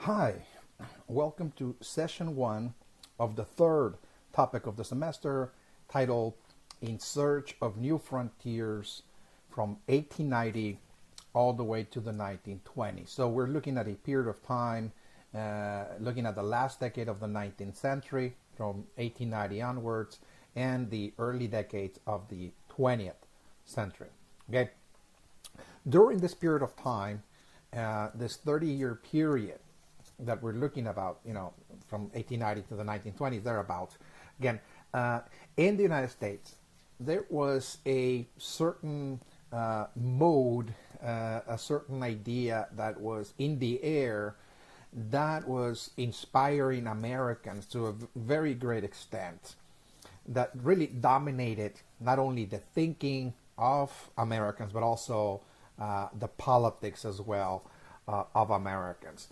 Hi, welcome to session one of the third topic of the semester titled In Search of New Frontiers from 1890 all the way to the 1920s. So we're looking at a period of time, looking at the last decade of the 19th century from 1890 onwards and the early decades of the 20th century. Okay, during this period of time, this 30-year period that we're looking about, from 1890 to the 1920s, thereabouts. Again, in the United States, there was a certain mode, a certain idea that was in the air that was inspiring Americans to a very great extent, that really dominated not only the thinking of Americans, but also the politics as well of Americans.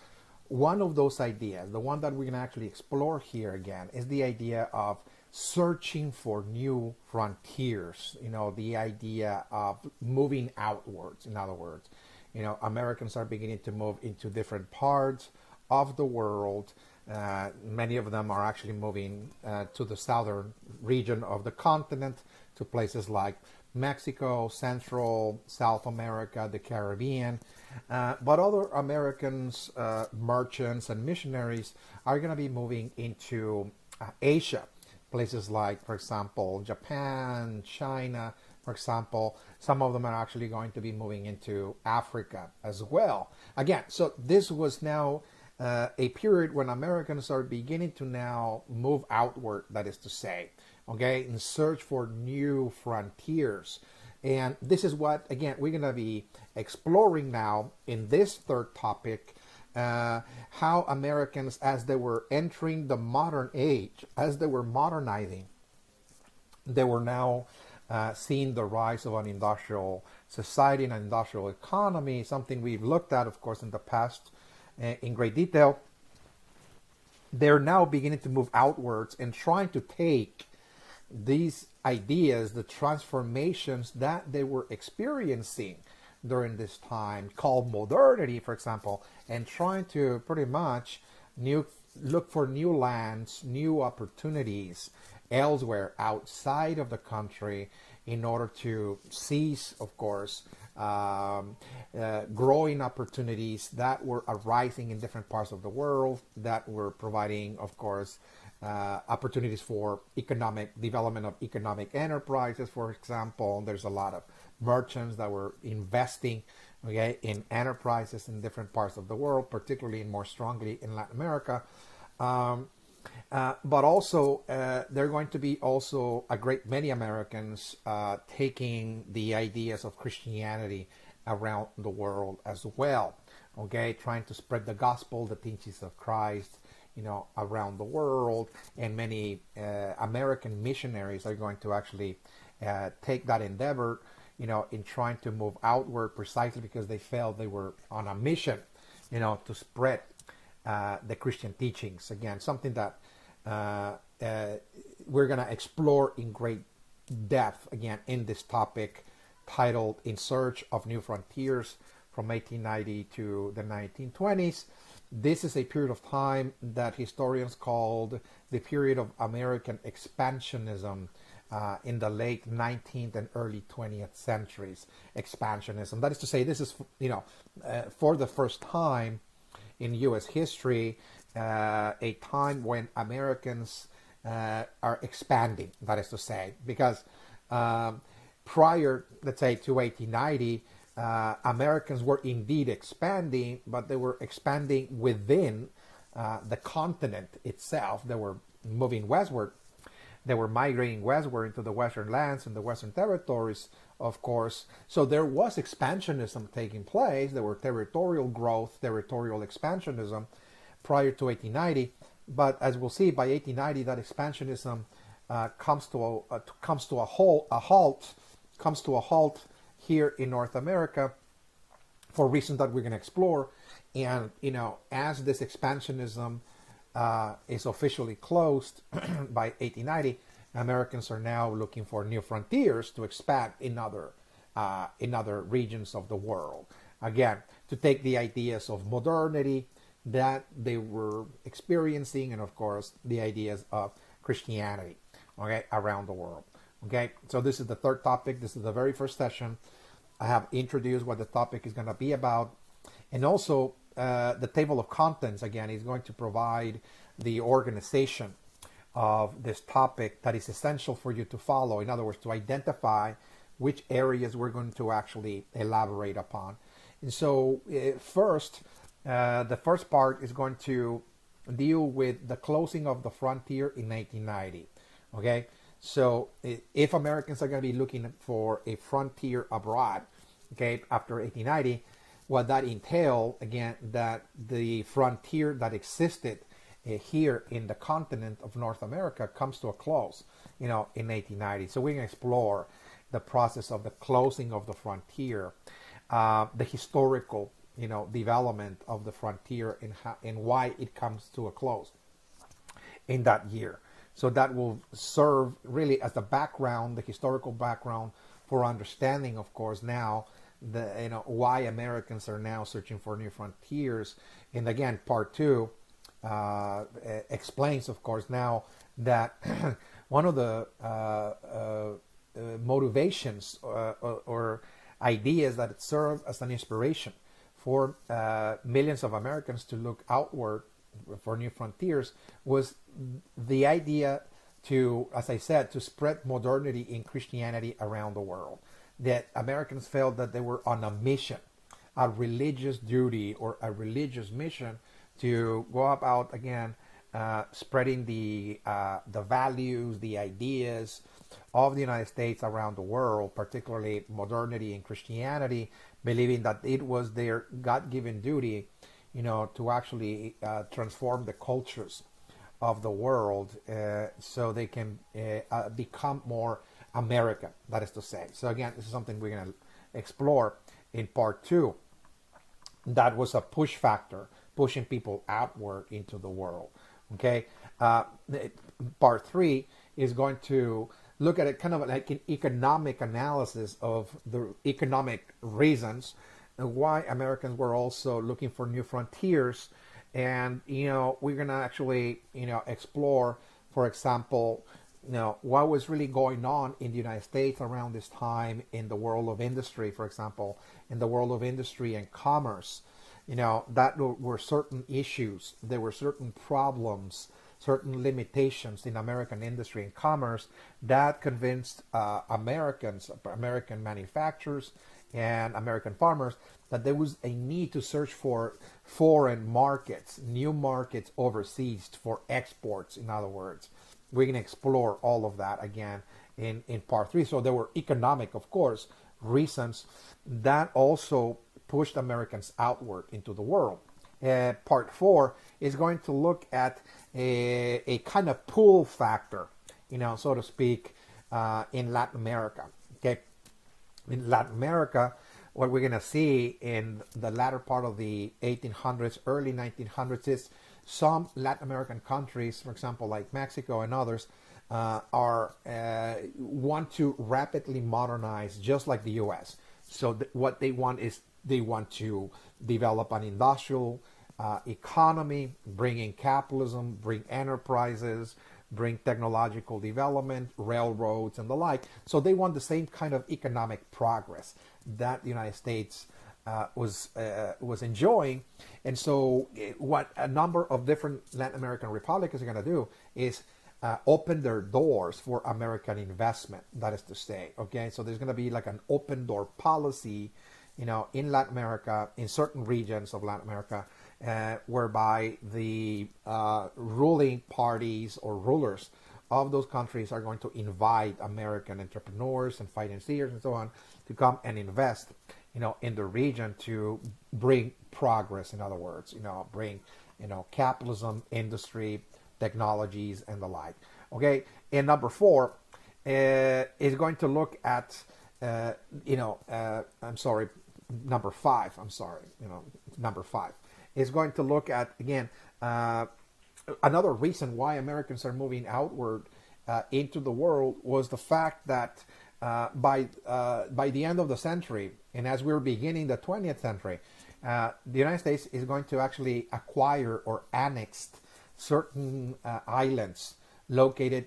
One of those ideas, the one that we're going to actually explore here again, is the idea of searching for new frontiers. The idea of moving outwards. In other words, Americans are beginning to move into different parts of the world. Many of them are actually moving to the southern region of the continent, to places like Mexico, Central, South America, the Caribbean. But other Americans, merchants and missionaries are going to be moving into Asia. Places like, for example, Japan, China, for example. Some of them are actually going to be moving into Africa as well. Again, so this was now a period when Americans are beginning to now move outward, that is to say, okay, in search for new frontiers. And this is what, again, we're going to be exploring now in this third topic, how Americans, as they were entering the modern age, as they were modernizing, they were now seeing the rise of an industrial society and an industrial economy, something we've looked at, of course, in the past in great detail. They're now beginning to move outwards and trying to take these ideas, the transformations that they were experiencing during this time, called modernity, for example, and trying to pretty much look for new lands, new opportunities elsewhere outside of the country in order to seize, of course, growing opportunities that were arising in different parts of the world, that were providing, of course, opportunities for economic development of economic enterprises. For example, there's a lot of merchants that were investing, okay, in enterprises in different parts of the world, particularly and more strongly in Latin America. But also, there are going to be also a great many Americans taking the ideas of Christianity around the world as well, okay, trying to spread the gospel, the teachings of Christ, around the world. And many American missionaries are going to actually take that endeavor, in trying to move outward, precisely because they felt they were on a mission, to spread the Christian teachings. Again, something that we're going to explore in great depth, again, in this topic titled In Search of New Frontiers from 1890 to the 1920s. This is a period of time that historians called the period of American expansionism in the late 19th and early 20th centuries. Expansionism. That is to say, this is, for the first time in U.S. history, a time when Americans are expanding, that is to say, because prior, let's say, to 1890, Americans were indeed expanding, but they were expanding within the continent itself. They were moving westward. They were migrating westward into the western lands and the western territories, of course. So there was expansionism taking place. There were territorial growth, territorial expansionism prior to 1890. But as we'll see, by 1890, that expansionism comes to a halt here in North America, for reasons that we're going to explore. And as this expansionism is officially closed by 1890, Americans are now looking for new frontiers to expand in other regions of the world. Again, to take the ideas of modernity, that they were experiencing, and of course the ideas of Christianity, okay, around the world. Okay, so this is the third topic. This is the very first session. I have introduced what the topic is going to be about, and also the table of contents again is going to provide the organization of this topic that is essential for you to follow. In other words, to identify which areas we're going to actually elaborate upon. And so first, the first part is going to deal with the closing of the frontier in 1990. Okay, so if Americans are going to be looking for a frontier abroad, okay, after 1890, what that entailed, again, that the frontier that existed here in the continent of North America comes to a close, in 1890. So we're going to explore the process of the closing of the frontier, the historical, development of the frontier and why it comes to a close in that year. So that will serve really as the background, the historical background for understanding, of course, now why Americans are now searching for new frontiers. And again, part two explains, of course, now that one of the motivations or ideas that it served as an inspiration for millions of Americans to look outward for new frontiers was the idea to, as I said, to spread modernity in Christianity around the world. That Americans felt that they were on a mission, a religious duty or a religious mission to go about again spreading the values, the ideas of the United States around the world, particularly modernity and Christianity, believing that it was their God-given duty, to actually transform the cultures of the world so they can become more American, that is to say. So again, this is something we're going to explore in part two. That was a push factor, pushing people outward into the world. Okay, part three is going to look at it kind of like an economic analysis of the economic reasons and why Americans were also looking for new frontiers. And we're going to actually explore, for example, what was really going on in the United States around this time in the world of industry, for example, in the world of industry and commerce. That were certain issues, there were certain problems, certain limitations in American industry and commerce that convinced American manufacturers and American farmers that there was a need to search for foreign markets, new markets overseas for exports, in other words. We're going to explore all of that again in part three. So there were economic, of course, reasons that also pushed Americans outward into the world. Part four is going to look at a kind of pull factor, so to speak, in Latin America. Okay, in Latin America, what we're going to see in the latter part of the 1800s, early 1900s is some Latin American countries, for example, like Mexico and others, want to rapidly modernize, just like the U.S. So what they want is they want to develop an industrial economy, bring in capitalism, bring enterprises, bring technological development, railroads, and the like. So they want the same kind of economic progress that the United States was enjoying. And so what a number of different Latin American republics are going to do is open their doors for American investment, that is to say. Okay, so there's going to be like an open door policy, in Latin America, in certain regions of Latin America, whereby the ruling parties or rulers of those countries are going to invite American entrepreneurs and financiers and so on to come and invest, in the region to bring progress. In other words, bring, capitalism, industry, technologies, and the like. Okay, and number four is going to look at, number five is going to look at, again, another reason why Americans are moving outward into the world was the fact that by the end of the century, and as we're beginning the 20th century, the United States is going to actually acquire or annex certain islands located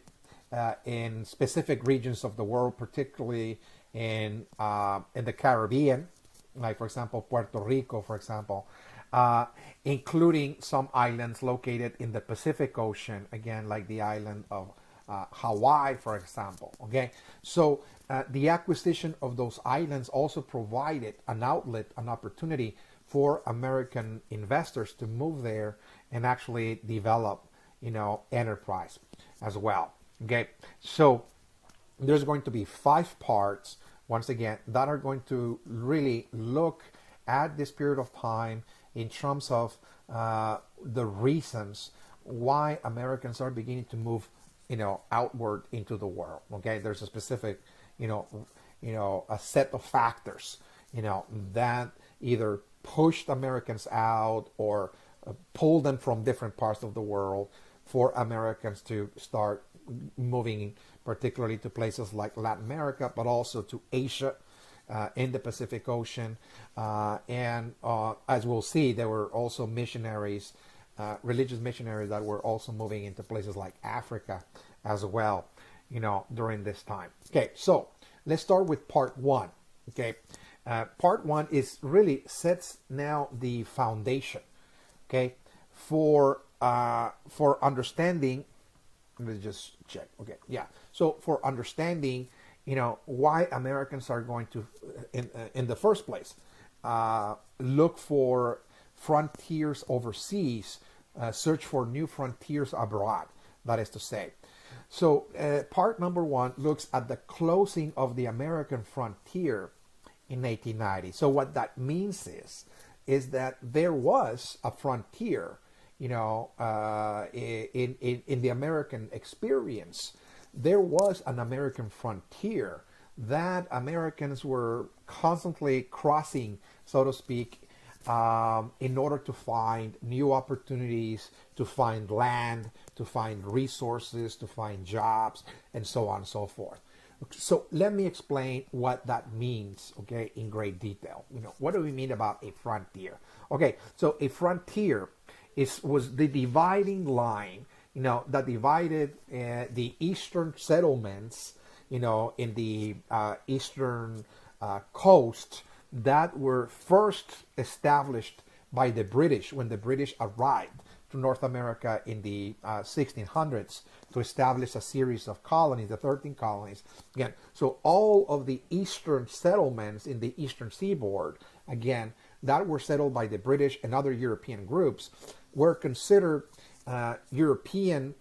in specific regions of the world, particularly in the Caribbean, like for example Puerto Rico, for example, including some islands located in the Pacific Ocean, again like the island of Hawaii, for example. Okay, so the acquisition of those islands also provided an outlet, an opportunity for American investors to move there and actually develop, enterprise as well. Okay, so there's going to be 5 parts, once again, that are going to really look at this period of time in terms of the reasons why Americans are beginning to move, outward into the world. Okay, there's a specific, a set of factors, that either pushed Americans out or pulled them from different parts of the world for Americans to start moving, particularly to places like Latin America, but also to Asia, in the Pacific Ocean. And as we'll see, there were also missionaries, religious missionaries that were also moving into places like Africa as well, during this time. Okay, so let's start with part 1. Okay, part 1 is really sets now the foundation, okay, for understanding. Let's just check. Okay, yeah. So for understanding, why Americans are going to, in the first place, look for frontiers overseas, search for new frontiers abroad. That is to say, so part number 1 looks at the closing of the American frontier in 1890. So what that means is that there was a frontier, in the American experience. There was an American frontier that Americans were constantly crossing, so to speak, in order to find new opportunities, to find land, to find resources, to find jobs, and so on and so forth. So let me explain what that means, okay, in great detail. What do we mean about a frontier? Okay, so a frontier was the dividing line, that divided the eastern settlements, in the eastern coast that were first established by the British when the British arrived to North America in the 1600s to establish a series of colonies, the 13 colonies. Again, so all of the eastern settlements in the eastern seaboard, again, that were settled by the British and other European groups, were considered European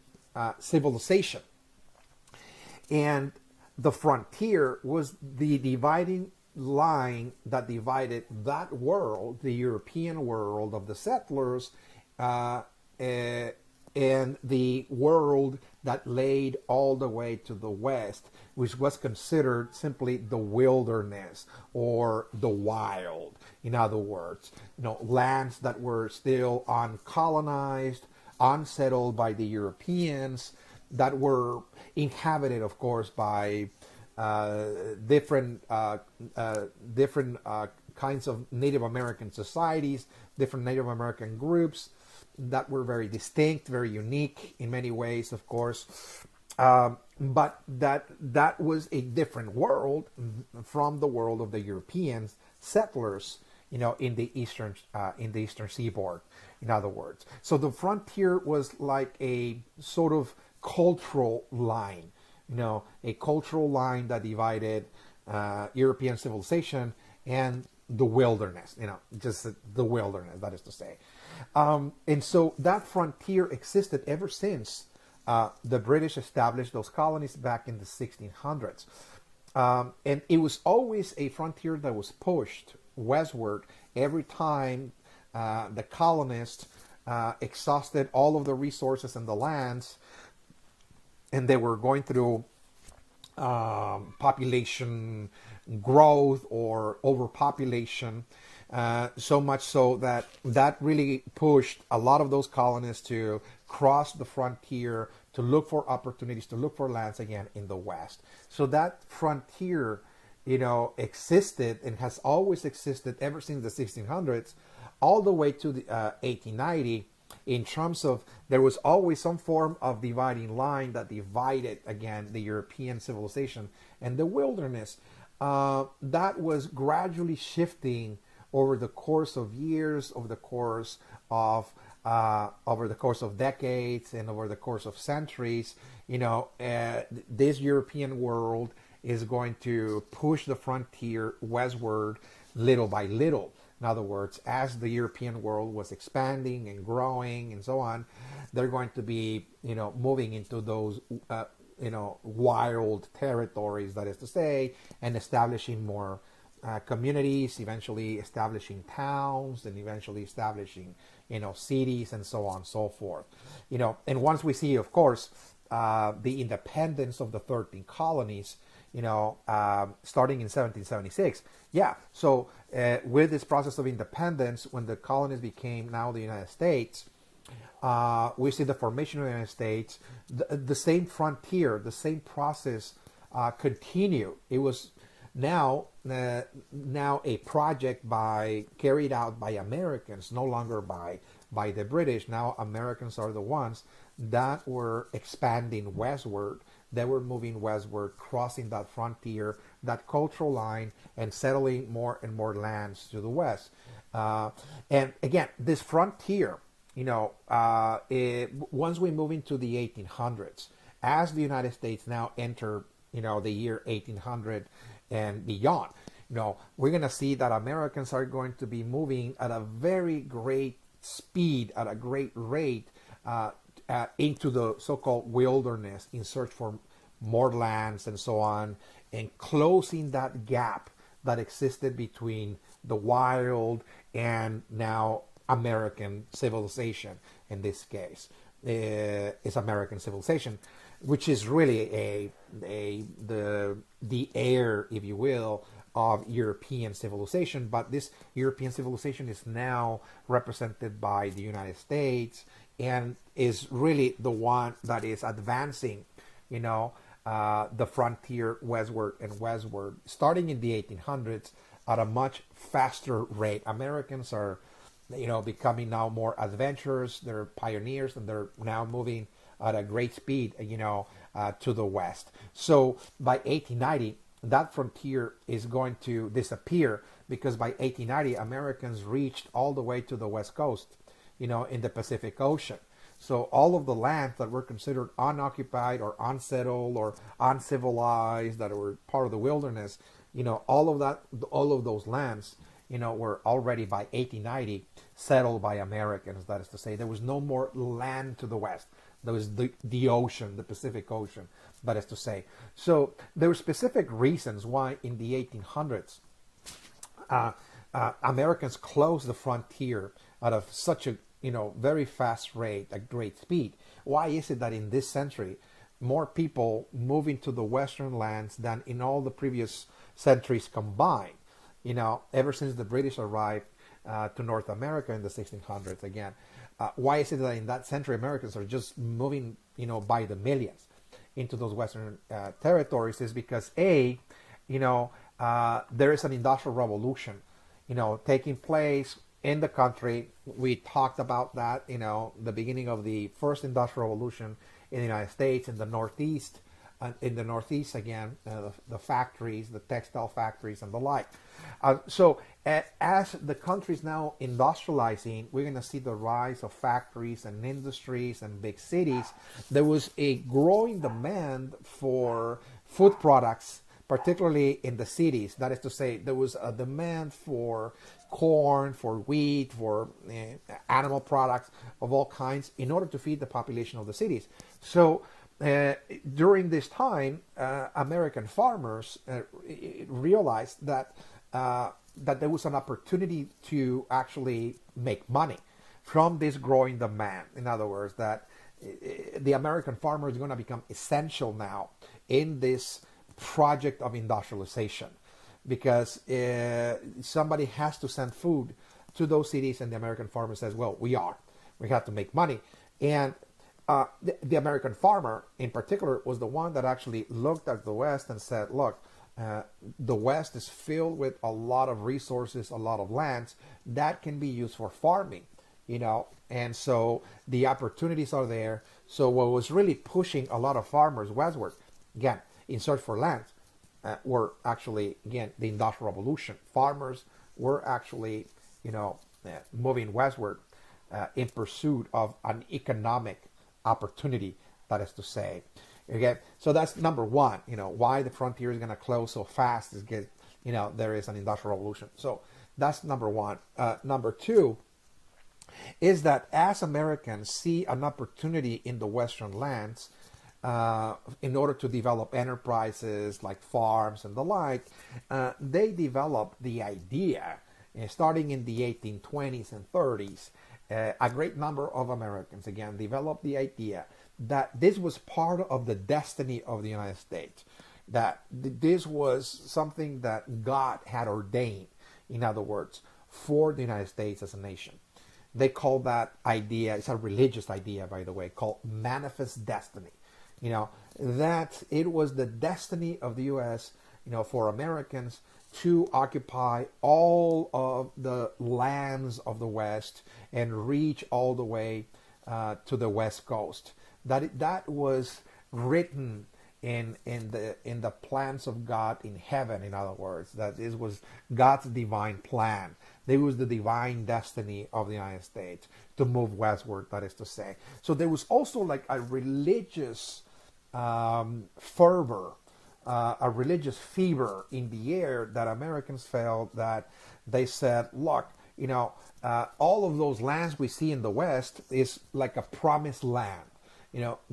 civilization. And the frontier was the dividing line that divided that world, the European world of the settlers, and the world that laid all the way to the west, which was considered simply the wilderness or the wild. In other words, lands that were still uncolonized, unsettled by the Europeans, that were inhabited, of course, by different kinds of Native American societies, different Native American groups that were very distinct, very unique in many ways, of course. But that was a different world from the world of the European settlers, in the eastern seaboard. In other words, so the frontier was like a sort of cultural line, a cultural line that divided European civilization and the wilderness, just the wilderness, that is to say. And so that frontier existed ever since the British established those colonies back in the 1600s. And it was always a frontier that was pushed westward every time the colonists exhausted all of the resources and the lands, and they were going through population growth or overpopulation, so much so that really pushed a lot of those colonists to cross the frontier to look for opportunities, to look for lands again in the West. So that frontier, existed and has always existed ever since the 1600s all the way to the 1890, in terms of there was always some form of dividing line that divided again the European civilization and the wilderness. That was gradually shifting over the course of years, over the course of decades, and over the course of centuries. This European world is going to push the frontier westward little by little. In other words, as the European world was expanding and growing and so on, they're going to be, moving into those, wild territories, that is to say, and establishing more communities, eventually establishing towns, and eventually establishing, cities, and so on and so forth. And once we see, of course, the independence of the 13 colonies, starting in 1776. Yeah, so with this process of independence, when the colonies became now the United States, we see the formation of the United States, the same frontier, the same process continue. It was now a project carried out by Americans, no longer by the British. Now Americans are the ones that were expanding westward. They were moving westward, crossing that frontier, that cultural line, and settling more and more lands to the west. And again, this frontier, once we move into the 1800s, as the United States now enter, the year 1800 and beyond, we're going to see that Americans are going to be moving at a very great speed, at a great rate, into the so-called wilderness in search for more lands and so on, and closing that gap that existed between the wild and now American civilization. In this case, is American civilization, which is really the heir, if you will, of European civilization. But this European civilization is now represented by the United States, and is really the one that is advancing, the frontier westward and westward, starting in the 1800s at a much faster rate. Americans are, becoming now more adventurous. They're pioneers, and they're now moving at a great speed, to the west. So by 1890, that frontier is going to disappear, because by 1890, Americans reached all the way to the west coast, in the Pacific Ocean. So all of the lands that were considered unoccupied or unsettled or uncivilized, that were part of the wilderness, all of those lands, were already by 1890 settled by Americans. That is to say, there was no more land to the west. There was the ocean, the Pacific Ocean, that is to say. So there were specific reasons why in the 1800s Americans closed the frontier at such a very fast rate, a great speed. Why is it that in this century more people move into the western lands than in all the previous centuries combined? Ever since the British arrived to North America in the 1600s again. Why is it that in that century Americans are just moving, by the millions into those western territories? Is because there is an industrial revolution, taking place in the country. We talked about that, the beginning of the first industrial revolution in the United States, in the Northeast, again, the factories, the textile factories, and the like. So as the country is now industrializing, we're going to see the rise of factories and industries and big cities. There was a growing demand for food products, particularly in the cities. That is to say, there was a demand for corn, for wheat, for animal products of all kinds in order to feed the population of the cities. So during this time, American farmers realized that there was an opportunity to actually make money from this growing demand. In other words, that the American farmer is going to become essential now in this project of industrialization, because somebody has to send food to those cities, and the American farmer says, well, we have to make money. And the American farmer in particular was the one that actually looked at the West and said, look, the West is filled with a lot of resources, a lot of lands that can be used for farming, and so the opportunities are there. So what was really pushing a lot of farmers westward, again, in search for land, were actually, again, the Industrial Revolution. Farmers were actually, moving westward in pursuit of an economic opportunity, that is to say. Okay, so that's number one. Why the frontier is going to close so fast is because there is an industrial revolution. So that's number one. Number two is that as Americans see an opportunity in the Western lands, in order to develop enterprises like farms and the like, they developed the idea, starting in the 1820s and 30s. A great number of Americans, again, developed the idea that this was part of the destiny of the United States, that this was something that God had ordained, in other words, for the United States as a nation. They call that idea, it's a religious idea, by the way, called manifest destiny. That it was the destiny of the U.S., for Americans to occupy all of the lands of the West and reach all the way to the West Coast. That was written in the plans of God in heaven. In other words, that it was God's divine plan. It was the divine destiny of the United States to move westward. That is to say, so there was also like a religious fervor, a religious fever in the air that Americans felt, that they said, look, all of those lands we see in the West is like a promised land.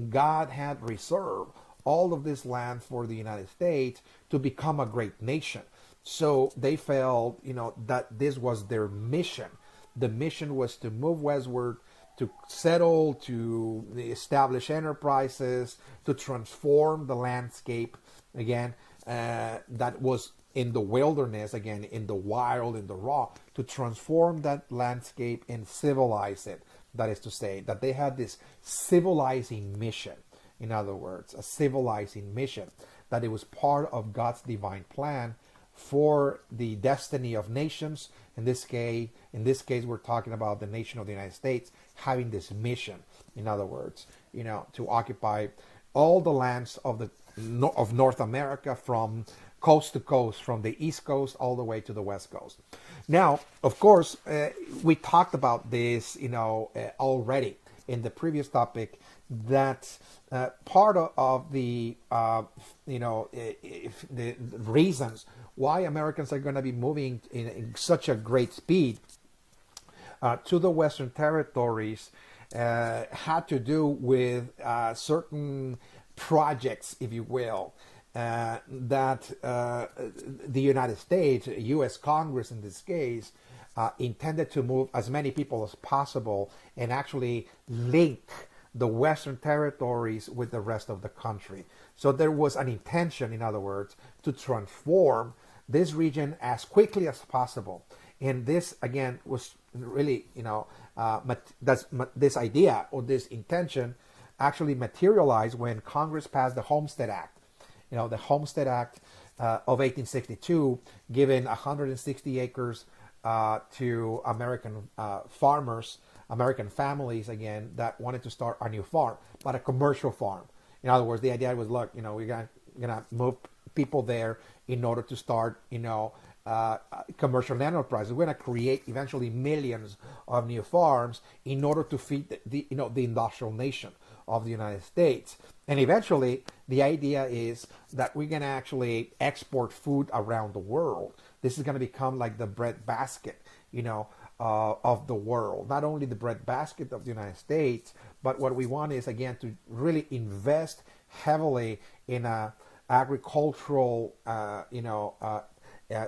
God had reserved all of this land for the United States to become a great nation. So they felt, that this was their mission. The mission was to move westward, to settle, to establish enterprises, to transform the landscape, again, that was in the wilderness, again, in the wild, in the raw, to transform that landscape and civilize it. That is to say, that they had this civilizing mission. In other words, a civilizing mission, that it was part of God's divine plan for the destiny of nations. In this case, we're talking about the nation of the United States having this mission. In other words, to occupy all the lands of North America from coast to coast, from the East Coast all the way to the West Coast. Now, of course, we talked about this, already in the previous topic, that part of the, the reasons why Americans are going to be moving in such a great speed to the Western territories had to do with certain projects, if you will, that the United States, U.S. Congress in this case, intended to move as many people as possible and actually link the Western territories with the rest of the country. So there was an intention, in other words, to transform this region as quickly as possible. And this, again, was really, this idea or this intention actually materialized when Congress passed the Homestead Act. The Homestead Act of 1862, giving 160 acres to American farmers, American families, again, that wanted to start a new farm, but a commercial farm. In other words, the idea was, look, we're gonna move people there in order to start, commercial enterprises. We're gonna create eventually millions of new farms in order to feed the industrial nation of the United States. And eventually, the idea is that we're going to actually export food around the world. This is going to become like the breadbasket, of the world. Not only the breadbasket of the United States, but what we want is, again, to really invest heavily in a agricultural,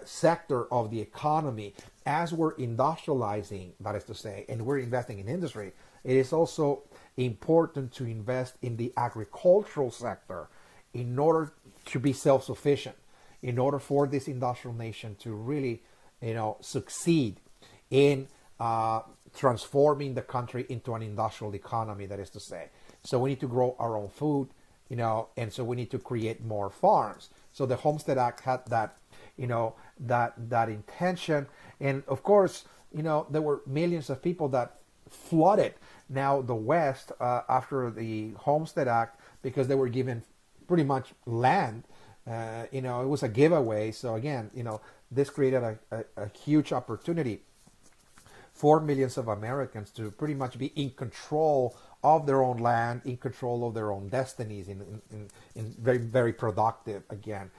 sector of the economy. As we're industrializing, that is to say, and we're investing in industry, it is also important to invest in the agricultural sector in order to be self-sufficient, in order for this industrial nation to really, succeed in transforming the country into an industrial economy, that is to say. So we need to grow our own food, and so we need to create more farms. So the Homestead Act had that, that intention. And of course, there were millions of people that flooded now the West after the Homestead Act because they were given pretty much land. It was a giveaway. So again, this created a huge opportunity for millions of Americans to pretty much be in control of their own land, in control of their own destinies, in very, very productive, again,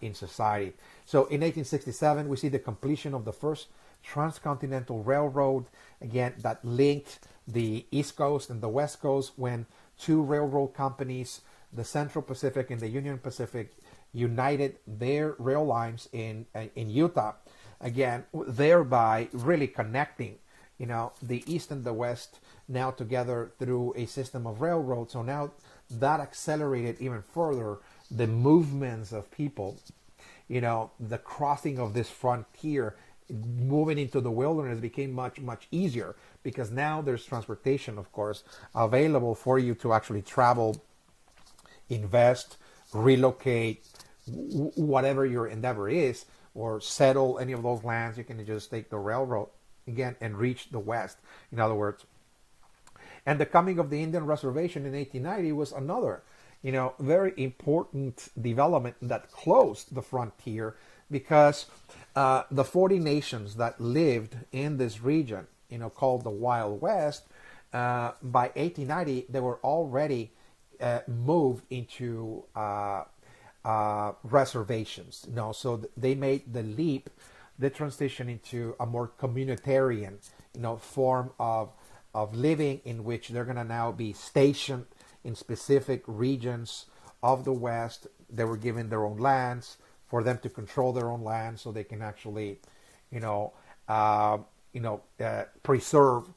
in society. So in 1867, we see the completion of the first transcontinental railroad, again, that linked the East Coast and the West Coast when two railroad companies, the Central Pacific and the Union Pacific, united their rail lines in Utah, again, thereby really connecting, the East and the West now together through a system of railroads. So now that accelerated even further the movements of people, the crossing of this frontier, moving into the wilderness became much, much easier because now there's transportation, of course, available for you to actually travel, invest, relocate, whatever your endeavor is, or settle any of those lands. You can just take the railroad again and reach the West, in other words. And the coming of the Indian Reservation in 1890 was another, very important development that closed the frontier because the 40 nations that lived in this region, called the Wild West, by 1890, they were already moved into reservations. So they made the leap, the transition into a more communitarian, form of living, in which they're going to now be stationed in specific regions of the West. They were given their own lands for them to control their own land, so they can actually, preserve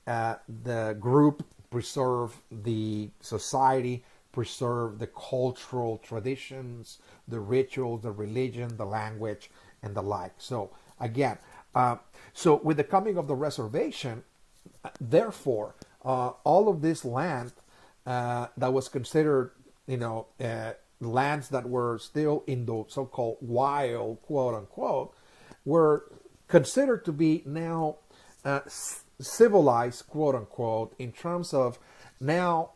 the group, preserve the society, preserve the cultural traditions, the rituals, the religion, the language, and the like. So again, so with the coming of the reservation, therefore, all of this land that was considered, lands that were still in the so-called wild, quote unquote, were considered to be now civilized, quote unquote, in terms of now,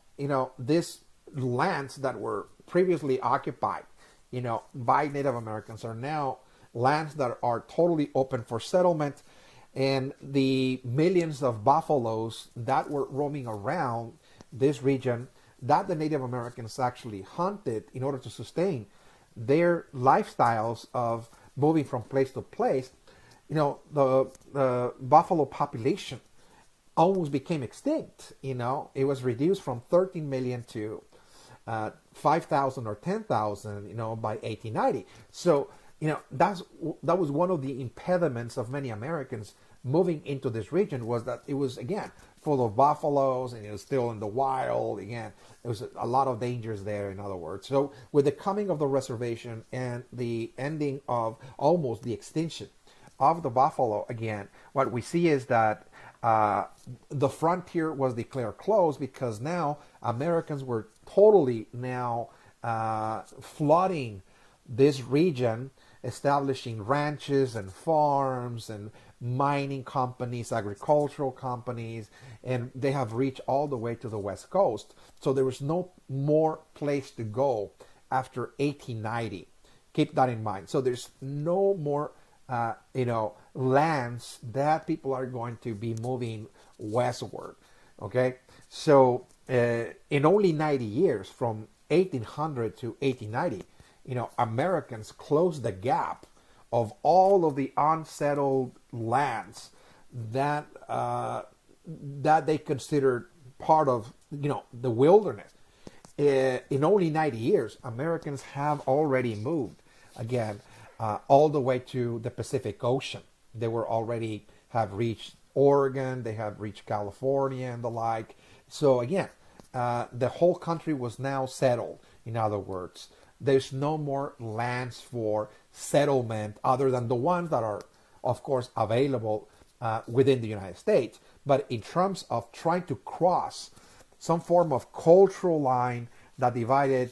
these lands that were previously occupied, by Native Americans are now lands that are totally open for settlement. And the millions of buffaloes that were roaming around this region that the Native Americans actually hunted in order to sustain their lifestyles of moving from place to place, the buffalo population almost became extinct. It was reduced from 13 million to 5,000 or 10,000, by 1890. So, that was one of the impediments of many Americans moving into this region, was that it was, again, full of buffaloes, and it was still in the wild. Again, there was a lot of dangers there, in other words. So with the coming of the reservation and the ending of almost the extinction of the buffalo, again, what we see is that the frontier was declared closed because now Americans were totally now flooding this region, establishing ranches and farms and mining companies, agricultural companies, and they have reached all the way to the West Coast. So there was no more place to go after 1890. Keep that in mind. So there's no more, lands that people are going to be moving westward. Okay, so in only 90 years, from 1800 to 1890, Americans closed the gap of all of the unsettled lands that that they considered part of, the wilderness. In only 90 years, Americans have already moved, again, all the way to the Pacific Ocean. They were already have reached Oregon, they have reached California and the like. So again, the whole country was now settled. In other words, there's no more lands for settlement other than the ones that are, of course, available within the United States. But in terms of trying to cross some form of cultural line, that divided,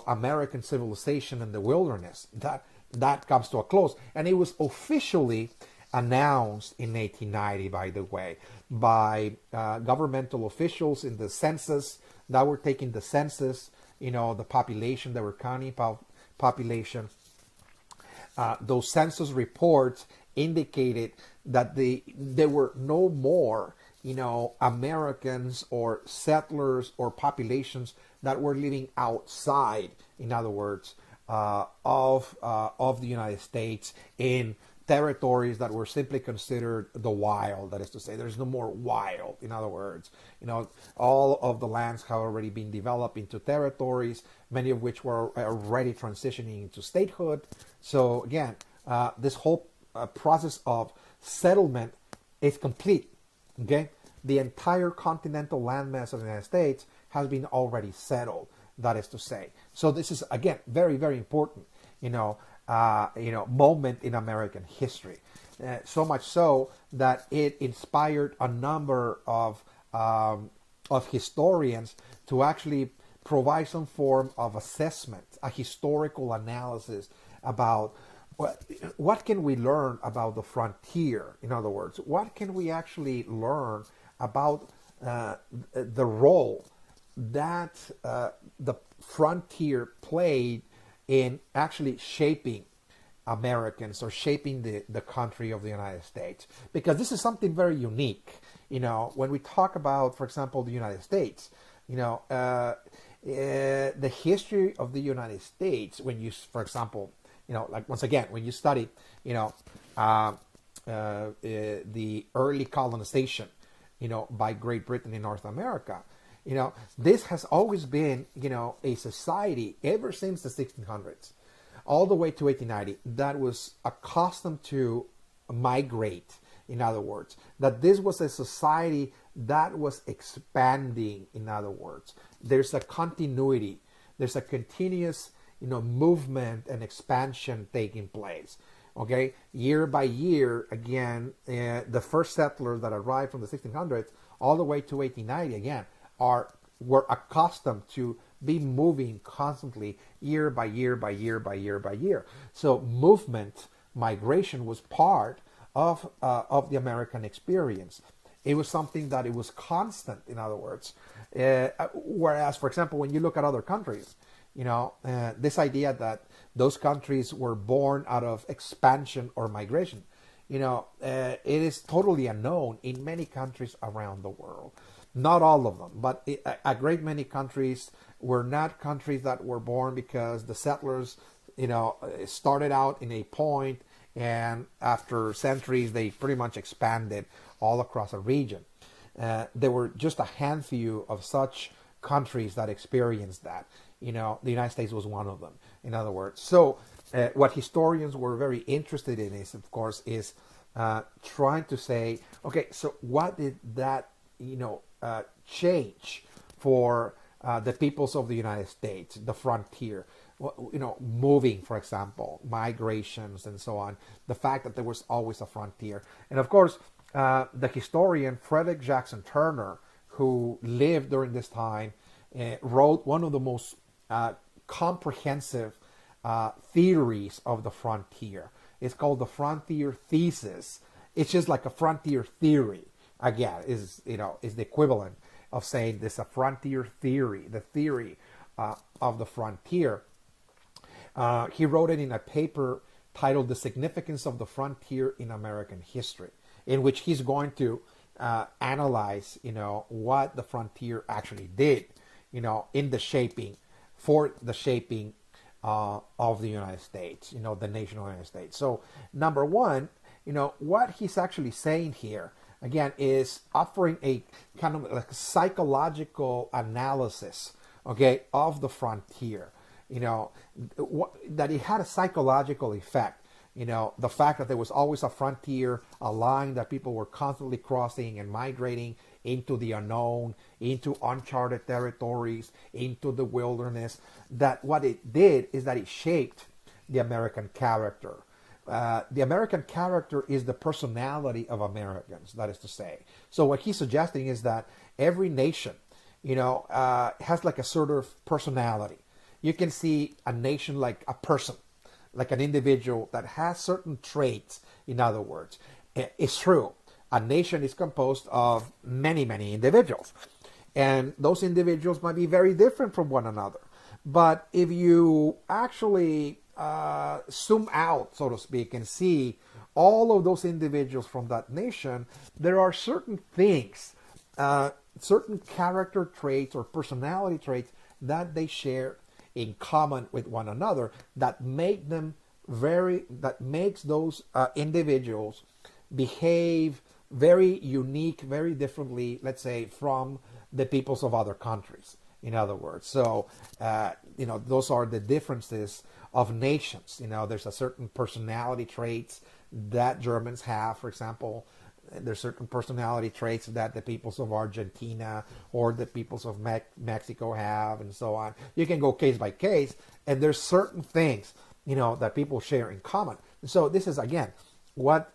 American civilization and the wilderness. That comes to a close. And it was officially announced in 1890, by the way, by governmental officials in the census that were taking the census, the population, they were counting population. Those census reports indicated that there were no more, Americans or settlers or populations that were living outside, in other words, of the United States in territories that were simply considered the wild. That is to say, there's no more wild. In other words, all of the lands have already been developed into territories, many of which were already transitioning into statehood. So again, this whole process of settlement is complete. Okay, the entire continental landmass of the United States has been already settled. That is to say, so this is again very, very important. Moment in American history. So much so that it inspired a number of historians to actually provide some form of assessment, a historical analysis about what can we learn about the frontier. In other words, what can we actually learn about the role that the frontier played in actually shaping Americans or shaping the country of the United States. Because this is something very unique. When we talk about, for example, the United States, the history of the United States, when you, for example, like once again, when you study, the early colonization, by Great Britain in North America, this has always been, a society ever since the 1600s, all the way to 1890, that was accustomed to migrate. In other words, that this was a society that was expanding. In other words, there's a continuity, there's a continuous, movement and expansion taking place. Okay, year by year, again, the first settlers that arrived from the 1600s all the way to 1890, again, were accustomed to be moving constantly year by year by year by year by year. So movement, migration was part of the American experience. It was something that it was constant, in other words. Whereas, for example, when you look at other countries, this idea that those countries were born out of expansion or migration, it is totally unknown in many countries around the world. Not all of them, but a great many countries were not countries that were born because the settlers, started out in a point, and after centuries they pretty much expanded all across a region. There were just a handful of such countries that experienced that. The United States was one of them, in other words. So what historians were very interested in is, of course, is trying to say, okay, so what did that, change for the peoples of the United States, the frontier, moving, for example, migrations and so on, the fact that there was always a frontier. And of course, the historian Frederick Jackson Turner, who lived during this time, wrote one of the most comprehensive theories of the frontier. It's called the Frontier Thesis. It's just like a frontier theory. Again, is the equivalent of saying this a frontier theory, the theory of the frontier. He wrote it in a paper titled "The Significance of the Frontier in American History," in which he's going to analyze, what the frontier actually did, in the shaping, for the shaping of the United States, the nation of the United States. So, number one, what he's actually saying here, again, is offering a kind of like psychological analysis, okay, of the frontier. That it had a psychological effect. The fact that there was always a frontier, a line that people were constantly crossing and migrating into the unknown, into uncharted territories, into the wilderness, that what it did is that it shaped the American character. The American character is the personality of Americans, that is to say. So what he's suggesting is that every nation, has like a sort of personality. You can see a nation like a person, like an individual that has certain traits. In other words, it's true. A nation is composed of many, many individuals. And those individuals might be very different from one another. But if you actually zoom out, so to speak, and see all of those individuals from that nation, there are certain things, certain character traits or personality traits that they share in common with one another that makes those individuals behave very unique, very differently, let's say, from the peoples of other countries. In other words, so those are the differences of nations. There's a certain personality traits that Germans have, for example. There's certain personality traits that the peoples of Argentina or the peoples of Mexico have, and so on. You can go case by case, and there's certain things that people share in common. So this is again what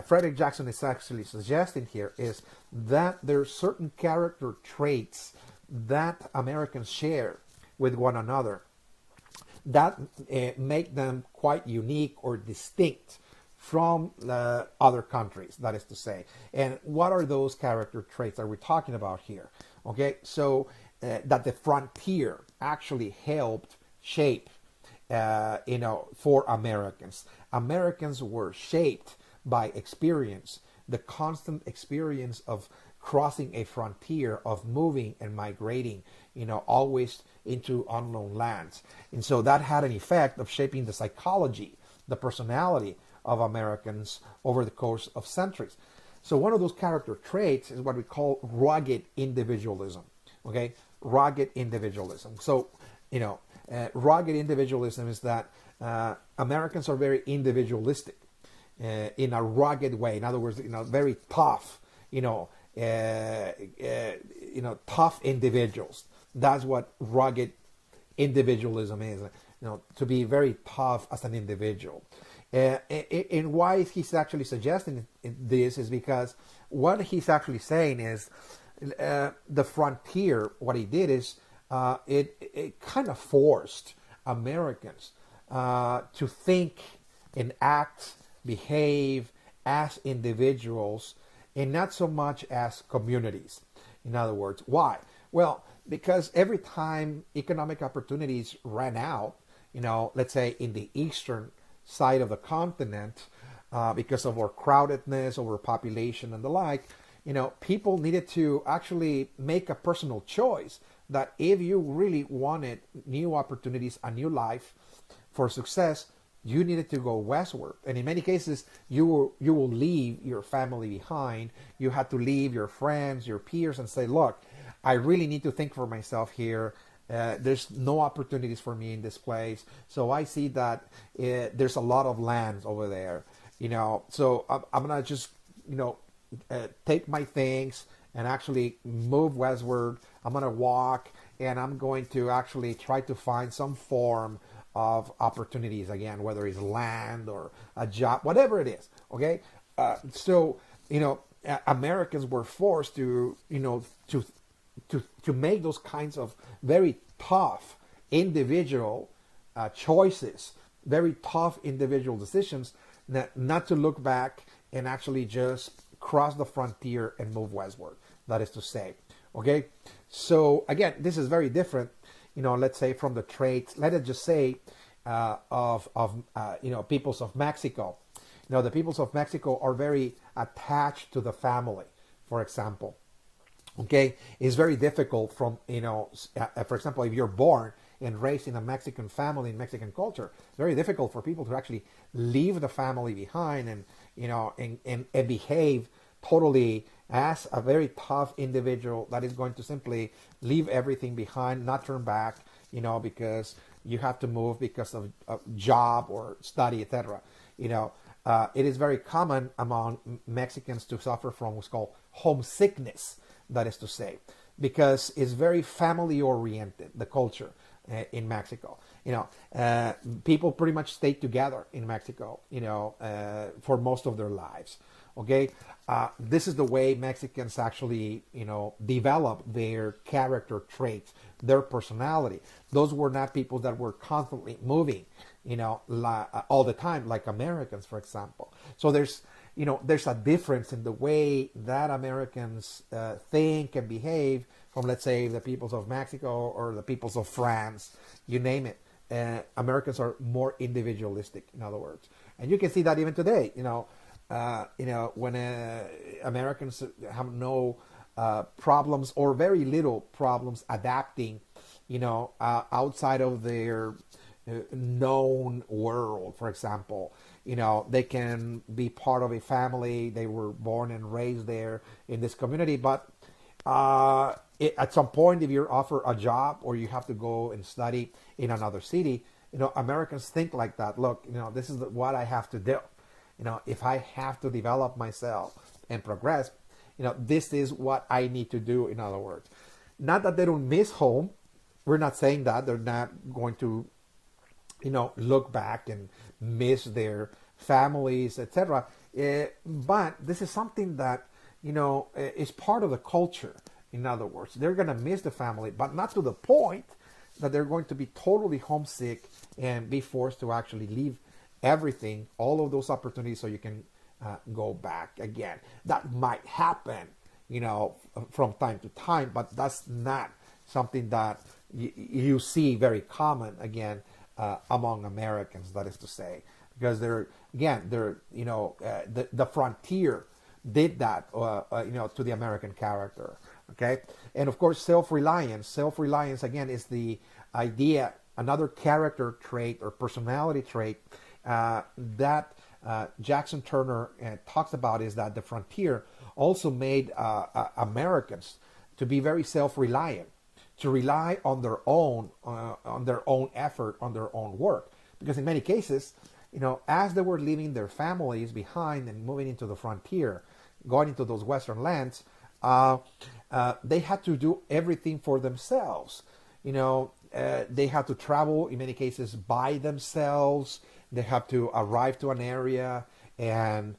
Frederick Jackson is actually suggesting here, is that there's certain character traits that Americans share with one another that make them quite unique or distinct from other countries, that is to say. And what are those character traits that we're talking about here? Okay, so that the frontier actually helped shape, for Americans. Americans were shaped by experience, the constant experience of crossing a frontier, of moving and migrating, always into unknown lands. And so that had an effect of shaping the psychology, the personality of Americans over the course of centuries. So one of those character traits is what we call rugged individualism. Okay, rugged individualism. So, rugged individualism is that Americans are very individualistic in a rugged way. In other words, very tough. Tough individuals. That's what rugged individualism is. To be very tough as an individual. And why he's actually suggesting this is because what he's actually saying is the frontier. What he did is it kind of forced Americans to think and act, behave as individuals, and not so much as communities. In other words, why? Well, because every time economic opportunities ran out, let's say in the eastern side of the continent, because of our crowdedness, overpopulation, and the like, people needed to actually make a personal choice that if you really wanted new opportunities, a new life for success, you needed to go westward. And in many cases, you will leave your family behind. You had to leave your friends, your peers, and say, look, I really need to think for myself here. There's no opportunities for me in this place. So I see that there's a lot of land over there. So I'm going to just, take my things and actually move westward. I'm going to walk, and I'm going to actually try to find some form of opportunities again, whether it's land or a job, whatever it is. Okay, so Americans were forced to make those kinds of very tough individual choices, very tough individual decisions, not to look back and actually just cross the frontier and move westward. That is to say, okay. So again, this is very different. Let's say from the traits, let us just say, of peoples of Mexico. The peoples of Mexico are very attached to the family, for example. Okay, it's very difficult for example, if you're born and raised in a Mexican family, in Mexican culture, it's very difficult for people to actually leave the family behind and behave totally as a very tough individual that is going to simply leave everything behind, not turn back, because you have to move because of job or study, etc. It is very common among Mexicans to suffer from what's called homesickness, that is to say, because it's very family oriented, the culture in Mexico. People pretty much stay together in Mexico, for most of their lives. Okay, this is the way Mexicans actually, develop their character traits, their personality. Those were not people that were constantly moving, all the time, like Americans, for example. So there's a difference in the way that Americans think and behave from, let's say, the peoples of Mexico or the peoples of France, you name it. Americans are more individualistic, in other words, and you can see that even today. When Americans have no problems or very little problems adapting, outside of their known world. For example, they can be part of a family. They were born and raised there in this community, but at some point, if you're offered a job or you have to go and study in another city, Americans think like that. Look, this is what I have to do. If I have to develop myself and progress, this is what I need to do, in other words. Not that they don't miss home. We're not saying that. They're not going to, look back and miss their families, etc. But this is something that, is part of the culture. In other words, they're going to miss the family, but not to the point that they're going to be totally homesick and be forced to actually leave everything, all of those opportunities, so you can go back again. That might happen, from time to time, but that's not something that you see very common again among Americans. That is to say, because the frontier did that, to the American character. Okay, and of course, self-reliance. Self-reliance again is the idea, another character trait or personality trait that Jackson Turner talks about, is that the frontier also made Americans to be very self-reliant, to rely on their own effort, on their own work. Because in many cases, as they were leaving their families behind and moving into the frontier, going into those Western lands, they had to do everything for themselves. They had to travel, in many cases, by themselves. They have to arrive to an area, and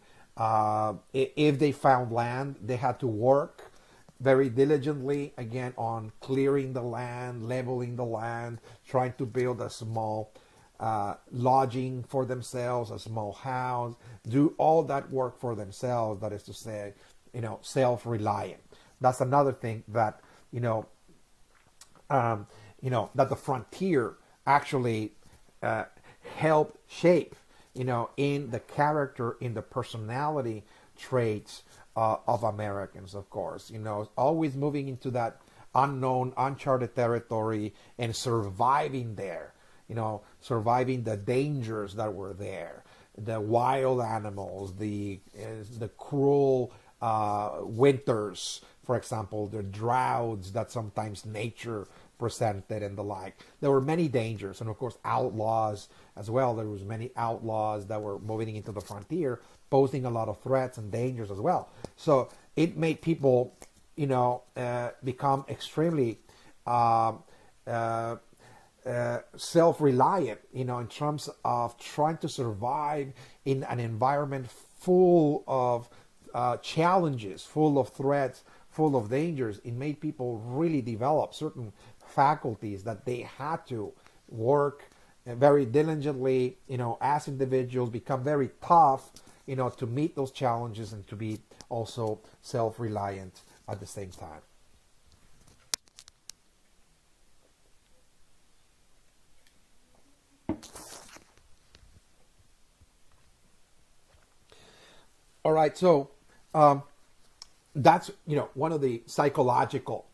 if they found land, they had to work very diligently, again, on clearing the land, leveling the land, trying to build a small lodging for themselves, a small house, do all that work for themselves. That is to say, self-reliant. That's another thing that, that the frontier actually helped shape, in the character, in the personality traits of Americans, of course. Always moving into that unknown, uncharted territory and surviving there, surviving the dangers that were there, the wild animals, the cruel winters, for example, the droughts that sometimes nature presented and the like. There were many dangers, and of course outlaws as well. There was many outlaws that were moving into the frontier, posing a lot of threats and dangers as well. So it made people, become extremely self-reliant, in terms of trying to survive in an environment full of challenges, full of threats, full of dangers. It made people really develop certain faculties that they had to work very diligently, as individuals, become very tough, to meet those challenges and to be also self-reliant at the same time. All right, so that's one of the psychological,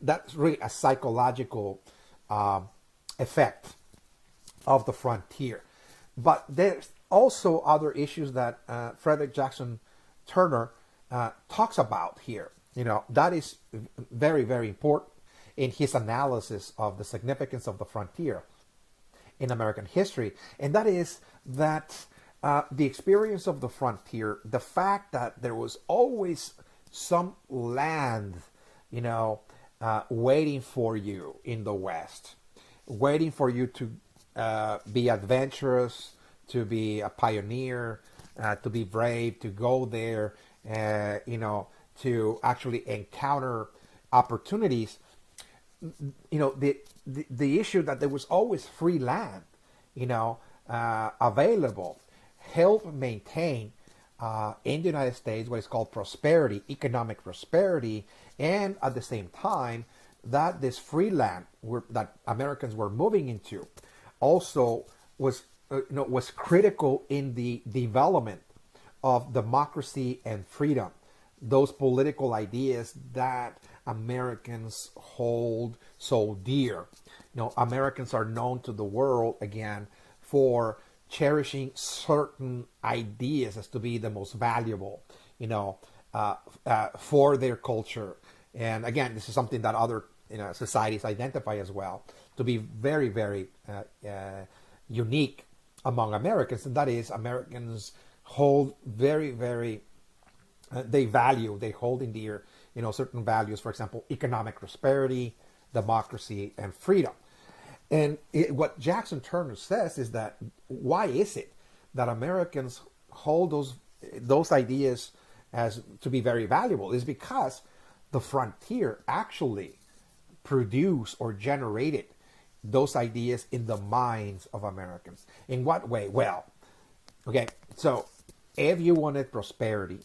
that's really a psychological effect of the frontier. But there's also other issues that Frederick Jackson Turner talks about here. That is very, very important in his analysis of the significance of the frontier in American history, and that is that the experience of the frontier, the fact that there was always some land, waiting for you in the West, waiting for you to be adventurous, to be a pioneer, to be brave, to go there to actually encounter opportunities. The issue that there was always free land, available, helped maintain in the United States what is called prosperity, economic prosperity, and at the same time that this free land that Americans were moving into also was critical in the development of democracy and freedom, those political ideas that Americans hold so dear. Americans are known to the world again for cherishing certain ideas as to be the most valuable, for their culture. And again, this is something that other societies identify as well to be very, very unique among Americans, and that is Americans hold very, very they hold in dear, certain values. For example, economic prosperity, democracy, and freedom. And what Jackson Turner says is that why is it that Americans hold those ideas as to be very valuable? Is because the frontier actually produced or generated those ideas in the minds of Americans. In what way? Well, okay, so if you wanted prosperity,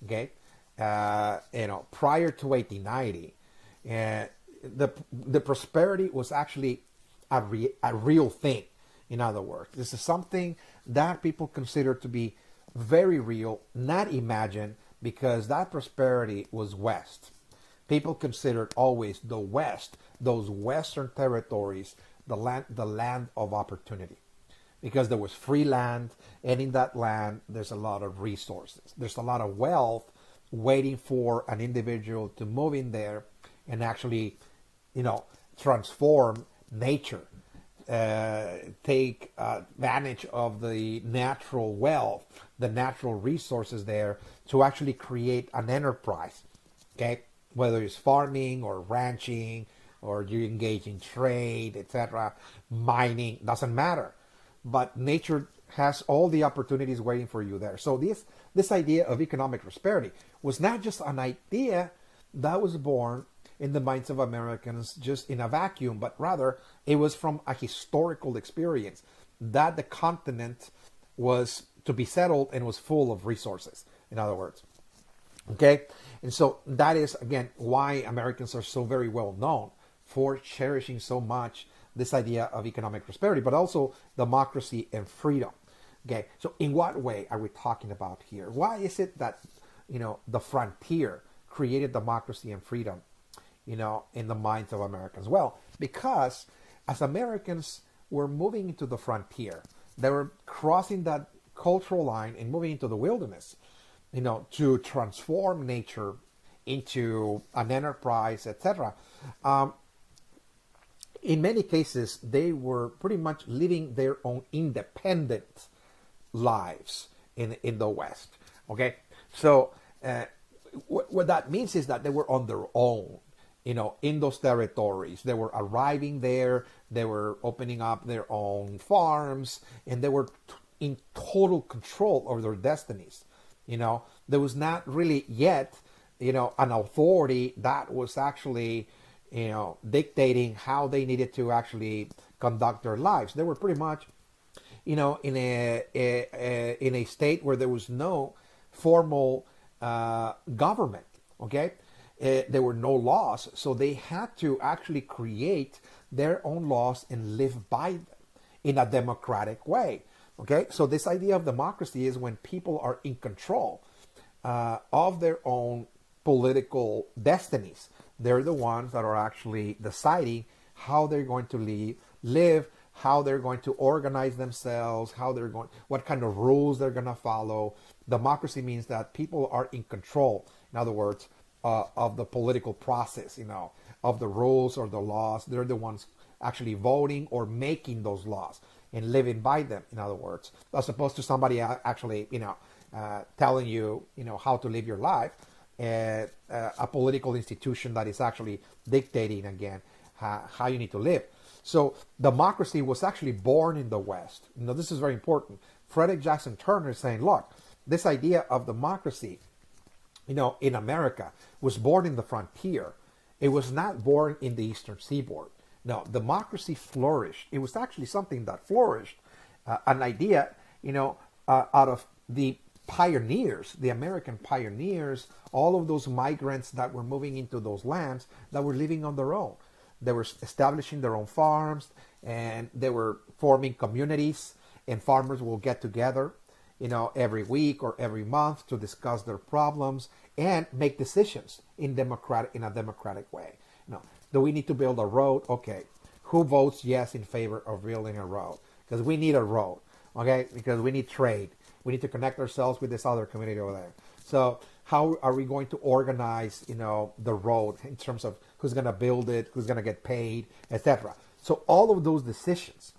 okay, prior to 1890, the prosperity was actually a real thing. In other words, this is something that people consider to be very real, not imagined, because that prosperity was West. People considered always the West, those Western territories, the land of opportunity, because there was free land, and in that land there's a lot of resources. There's a lot of wealth waiting for an individual to move in there and actually, transform nature, take advantage of the natural wealth, the natural resources there to actually create an enterprise. Okay, whether it's farming or ranching or you engage in trade, etc., mining, doesn't matter. But nature has all the opportunities waiting for you there. So this idea of economic prosperity was not just an idea that was born in the minds of Americans just in a vacuum, but rather it was from a historical experience that the continent was to be settled and was full of resources, in other words. Okay? And so that is, again, why Americans are so very well known for cherishing so much this idea of economic prosperity, but also democracy and freedom. Okay, so in what way are we talking about here? Why is it that, the frontier created democracy and freedom, in the minds of Americans? Well, because as Americans were moving into the frontier, they were crossing that cultural line and moving into the wilderness, to transform nature into an enterprise, etc. In many cases, they were pretty much living their own independent lives in the West. Okay, so what that means is that they were on their own, in those territories. They were arriving there, they were opening up their own farms, and they were in total control over their destinies. There was not really yet, an authority that was actually, dictating how they needed to actually conduct their lives. They were pretty much, in a state where there was no formal government. Okay, there were no laws, so they had to actually create their own laws and live by them in a democratic way. Okay, so this idea of democracy is when people are in control of their own political destinies. They're the ones that are actually deciding how they're going to live, how they're going to organize themselves, what kind of rules they're going to follow. Democracy means that people are in control, in other words, of the political process, of the rules or the laws. They're the ones actually voting or making those laws and living by them, in other words, as opposed to somebody actually, telling you, how to live your life. A political institution that is actually dictating again how you need to live. So democracy was actually born in the West. This is very important. Frederick Jackson Turner is saying, look, this idea of democracy in America was born in the frontier. It was not born in the eastern seaboard. No, democracy flourished. It was actually something that flourished, an idea, out of the pioneers, the American pioneers, all of those migrants that were moving into those lands that were living on their own. They were establishing their own farms, and they were forming communities, and farmers will get together, every week or every month to discuss their problems and make decisions in a democratic way. Do we need to build a road? Okay. Who votes yes in favor of building a road? Because we need a road, okay? Because we need trade. We need to connect ourselves with this other community over there. So how are we going to organize, the road in terms of who's going to build it, who's going to get paid, etc. So all of those decisions,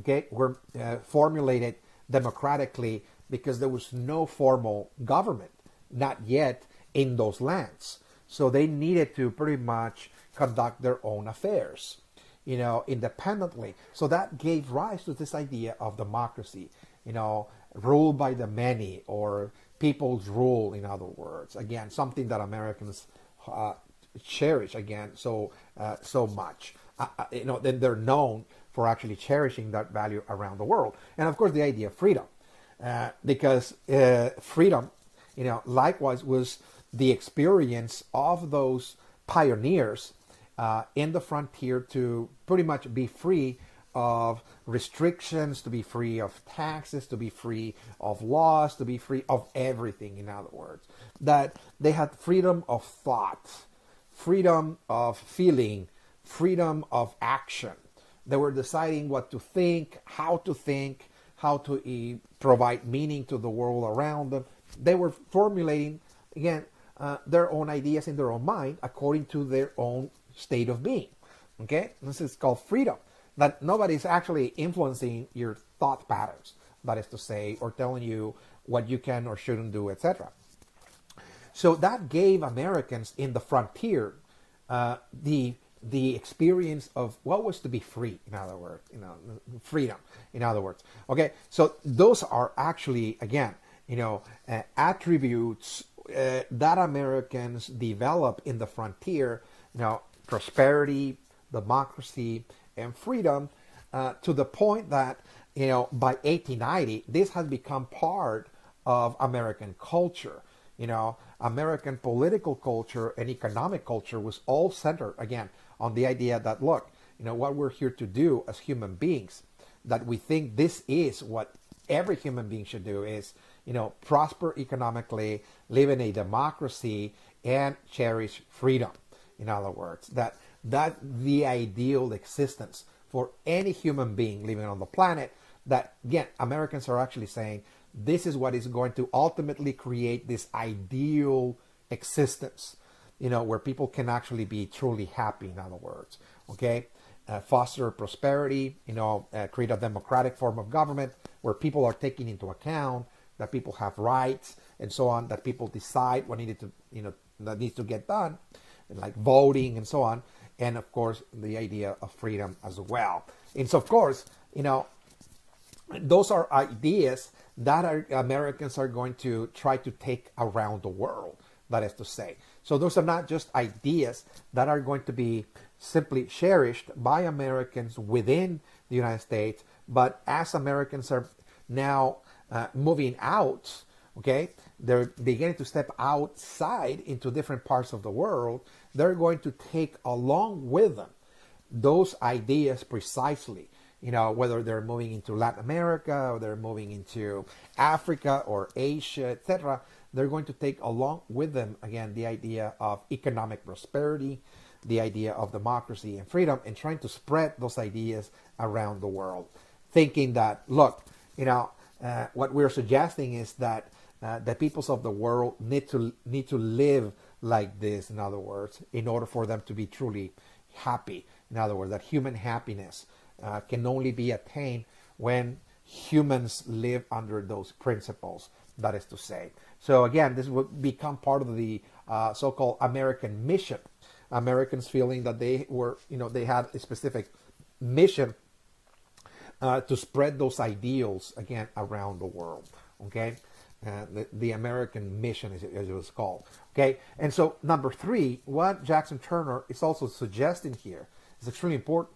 okay, were formulated democratically because there was no formal government, not yet, in those lands. So they needed to pretty much conduct their own affairs, independently. So that gave rise to this idea of democracy, rule by the many, or people's rule, in other words. Again, something that Americans cherish, again, so much. Then they're known for actually cherishing that value around the world. And of course, the idea of freedom, because freedom, likewise was the experience of those pioneers in the frontier to pretty much be free of restrictions, to be free of taxes, to be free of laws, to be free of everything, in other words. That they had freedom of thought, freedom of feeling, freedom of action. They were deciding what to think, how to provide meaning to the world around them. They were formulating, again, their own ideas in their own mind according to their own state of being. Okay? This is called freedom. That nobody's actually influencing your thought patterns, that is to say, or telling you what you can or shouldn't do, etc. So that gave Americans in the frontier the experience of what was to be free, in other words, freedom, in other words. Okay, so those are actually, again, attributes that Americans develop in the frontier, prosperity, democracy, and freedom, to the point that, by 1890, this has become part of American culture. American political culture and economic culture was all centered, again, on the idea that, look, what we're here to do as human beings, that we think this is what every human being should do is, prosper economically, live in a democracy, and cherish freedom. In other words, that the ideal existence for any human being living on the planet, that, again, Americans are actually saying this is what is going to ultimately create this ideal existence, where people can actually be truly happy, in other words, okay? Foster prosperity, create a democratic form of government where people are taken into account, that people have rights and so on, that people decide what that needs to get done, like voting and so on. And of course, the idea of freedom as well. And so, of course, those are ideas that Americans are going to try to take around the world, that is to say. So those are not just ideas that are going to be simply cherished by Americans within the United States, but as Americans are now moving out, okay, they're beginning to step outside into different parts of the world, they're going to take along with them those ideas precisely, whether they're moving into Latin America or they're moving into Africa or Asia, etc. They're going to take along with them, again, the idea of economic prosperity, the idea of democracy and freedom, and trying to spread those ideas around the world, thinking that, look, what we're suggesting is that the peoples of the world need to live like this, in other words, in order for them to be truly happy. In other words, that human happiness can only be attained when humans live under those principles, that is to say. So again, this would become part of the so-called American mission. Americans feeling that they were, they had a specific mission to spread those ideals, again, around the world. Okay? the American mission, as it was called. Okay, and so number three, what Jackson Turner is also suggesting here is extremely important.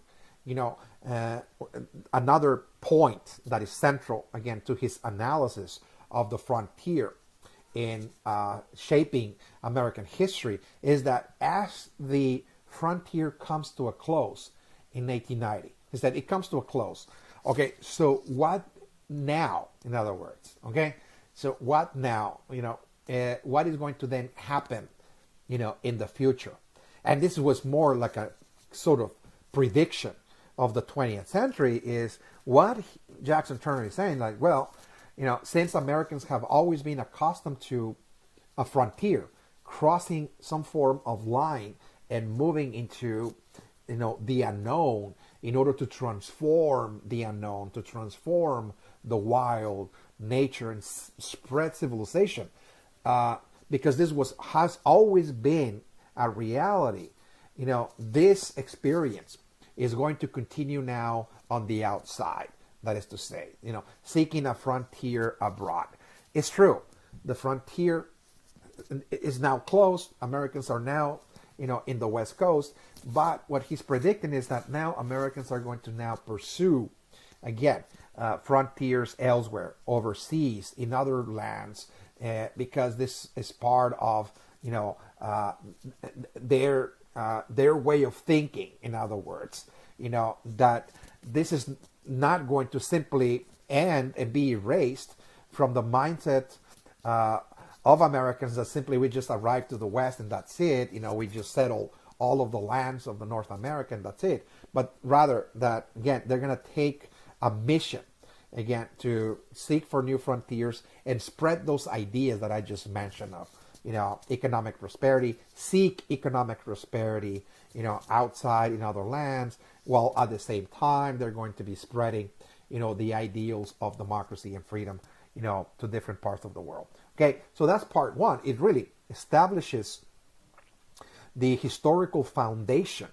Another point that is central again to his analysis of the frontier in shaping American history is that as the frontier comes to a close in 1890, is that it comes to a close. Okay, so what now? In other words, okay, so what now? What is going to then happen? In the future, and this was more like a sort of prediction of the 20th century. Is what Jackson Turner is saying, like, well, since Americans have always been accustomed to a frontier, crossing some form of line and moving into, the unknown in order to transform the unknown, to transform the wild nature and spread civilization, because this has always been a reality. This experience is going to continue now on the outside. That is to say, seeking a frontier abroad. It's true. The frontier is now closed. Americans are now, in the West Coast. But what he's predicting is that now Americans are going to now pursue, again, frontiers elsewhere, overseas, in other lands, because this is part of, their way of thinking. In other words, that this is not going to simply end and be erased from the mindset of Americans that simply we just arrived to the West and that's it. We just settle all of the lands of the North America and that's it. But rather that, again, they're going to take a mission, again, to seek for new frontiers and spread those ideas that I just mentioned of, economic prosperity, seek economic prosperity, outside in other lands, while at the same time they're going to be spreading, the ideals of democracy and freedom, to different parts of the world. Okay, so that's part one. It really establishes the historical foundation,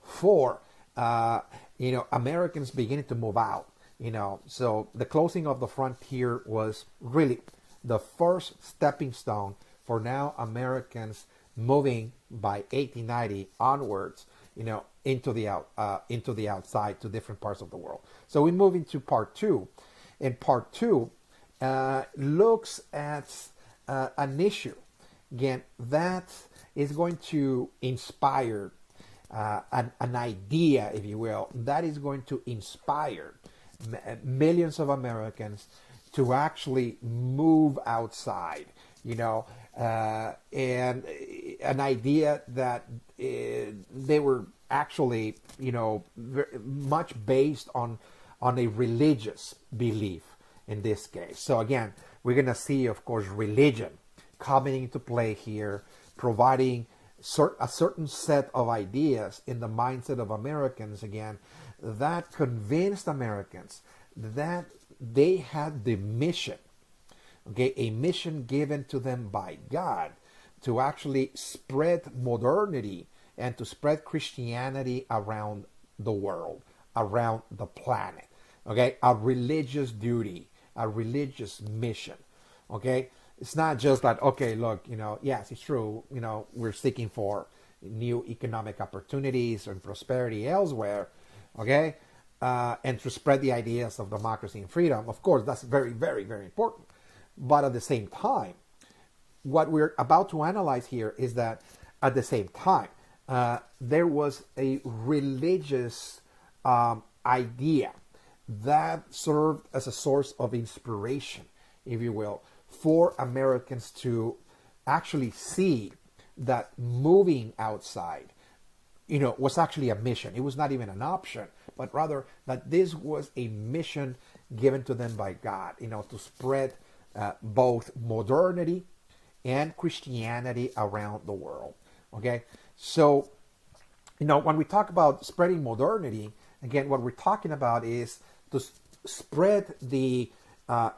for, Americans beginning to move out, So the closing of the frontier was really the first stepping stone for now Americans moving by 1890 onwards, into the outside to different parts of the world. So we move into part two, and part two looks at an issue again that is going to inspire an idea, if you will, that is going to inspire millions of Americans to actually move outside, and an idea that they were actually, very much based on a religious belief in this case. So again, we're going to see, of course, religion coming into play here, providing a certain set of ideas in the mindset of Americans, again, that convinced Americans that they had the mission, okay, a mission given to them by God to actually spread modernity and to spread Christianity around the world, around the planet, okay, a religious duty, a religious mission, okay. It's not just like, okay, look, yes, it's true, we're seeking for new economic opportunities and prosperity elsewhere, okay, and to spread the ideas of democracy and freedom. Of course, that's very, very, very important. But at the same time, what we're about to analyze here is that at the same time, there was a religious idea that served as a source of inspiration, if you will, for Americans to actually see that moving outside, was actually a mission. It was not even an option, but rather that this was a mission given to them by God, to spread both modernity and Christianity around the world. Okay, so when we talk about spreading modernity, again, what we're talking about is to spread the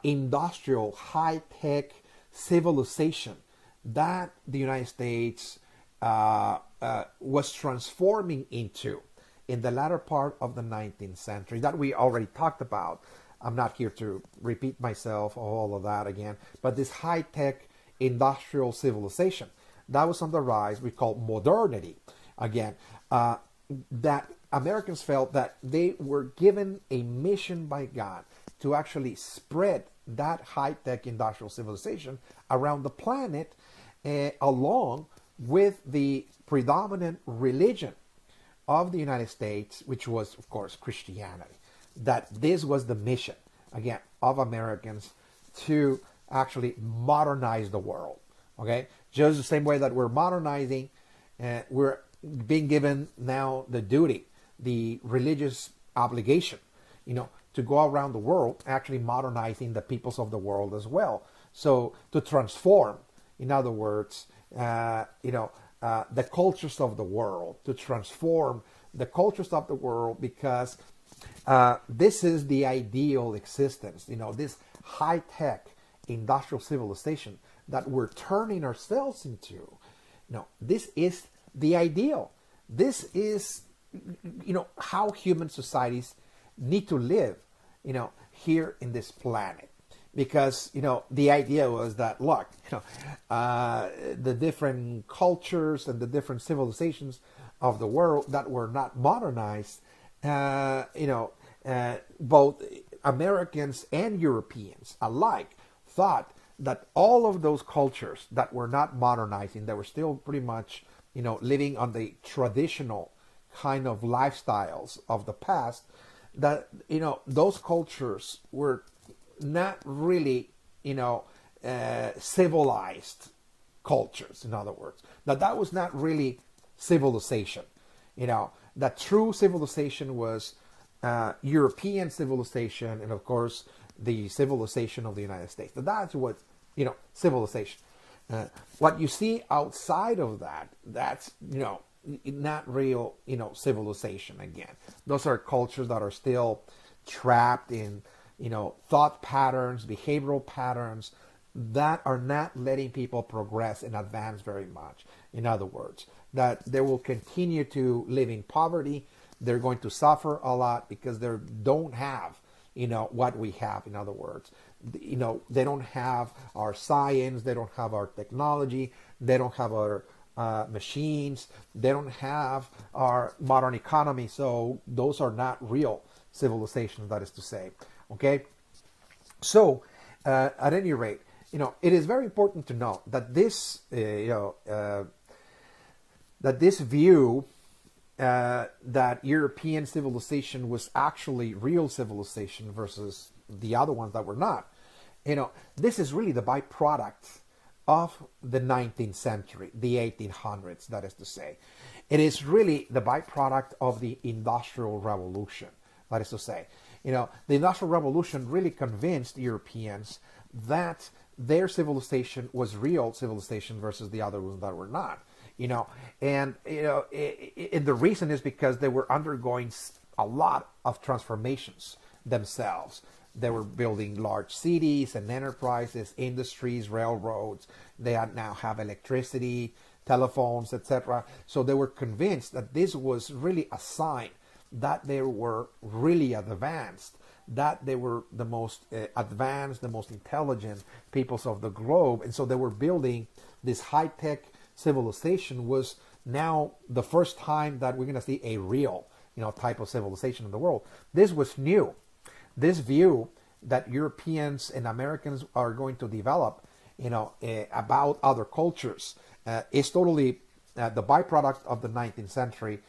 industrial high-tech civilization that the United States was transforming into in the latter part of the 19th century, that we already talked about I'm not here to repeat myself or all of that again, but this high-tech industrial civilization that was on the rise, we call modernity. Again, that Americans felt that they were given a mission by God to actually spread that high-tech industrial civilization around the planet, along with the predominant religion of the United States, which was, of course, Christianity. That this was the mission, again, of Americans to actually modernize the world. Okay? Just the same way that we're modernizing, we're being given now the duty, the religious obligation, to go around the world actually modernizing the peoples of the world as well. So to transform, in other words, the cultures of the world, to transform the cultures of the world, because this is the ideal existence, this high-tech industrial civilization that we're turning ourselves into. This is the ideal. This is, how human societies need to live, here in this planet. Because, the idea was that, look, the different cultures and the different civilizations of the world that were not modernized, both Americans and Europeans alike thought that all of those cultures that were not modernizing, that were still pretty much, living on the traditional kind of lifestyles of the past, that, those cultures were not really, civilized cultures, in other words. That was not really civilization. That true civilization was European civilization, and of course the civilization of the United States. That's what, civilization. What you see outside of that, that's, not real, civilization again. Those are cultures that are still trapped in, thought patterns, behavioral patterns that are not letting people progress and advance very much. In other words, that they will continue to live in poverty. They're going to suffer a lot because they don't have, what we have. In other words, they don't have our science, they don't have our technology, they don't have our machines, they don't have our modern economy. So those are not real civilizations, that is to say. Okay, so at any rate, it is very important to note that this, that this view that European civilization was actually real civilization versus the other ones that were not, this is really the byproduct of the 19th century, the 1800s, that is to say. It is really the byproduct of the Industrial Revolution, that is to say. The Industrial Revolution really convinced Europeans that their civilization was real civilization versus the other ones that were not. And the reason is because they were undergoing a lot of transformations themselves. They were building large cities and enterprises, industries, railroads. They now have electricity, telephones, etc. So they were convinced that this was really a sign that they were really advanced, that they were the most advanced, the most intelligent peoples of the globe. And so they were building this high-tech civilization. Was now the first time that we're going to see a real, type of civilization in the world. This was new. This view that Europeans and Americans are going to develop, about other cultures, is totally the byproduct of the 19th century.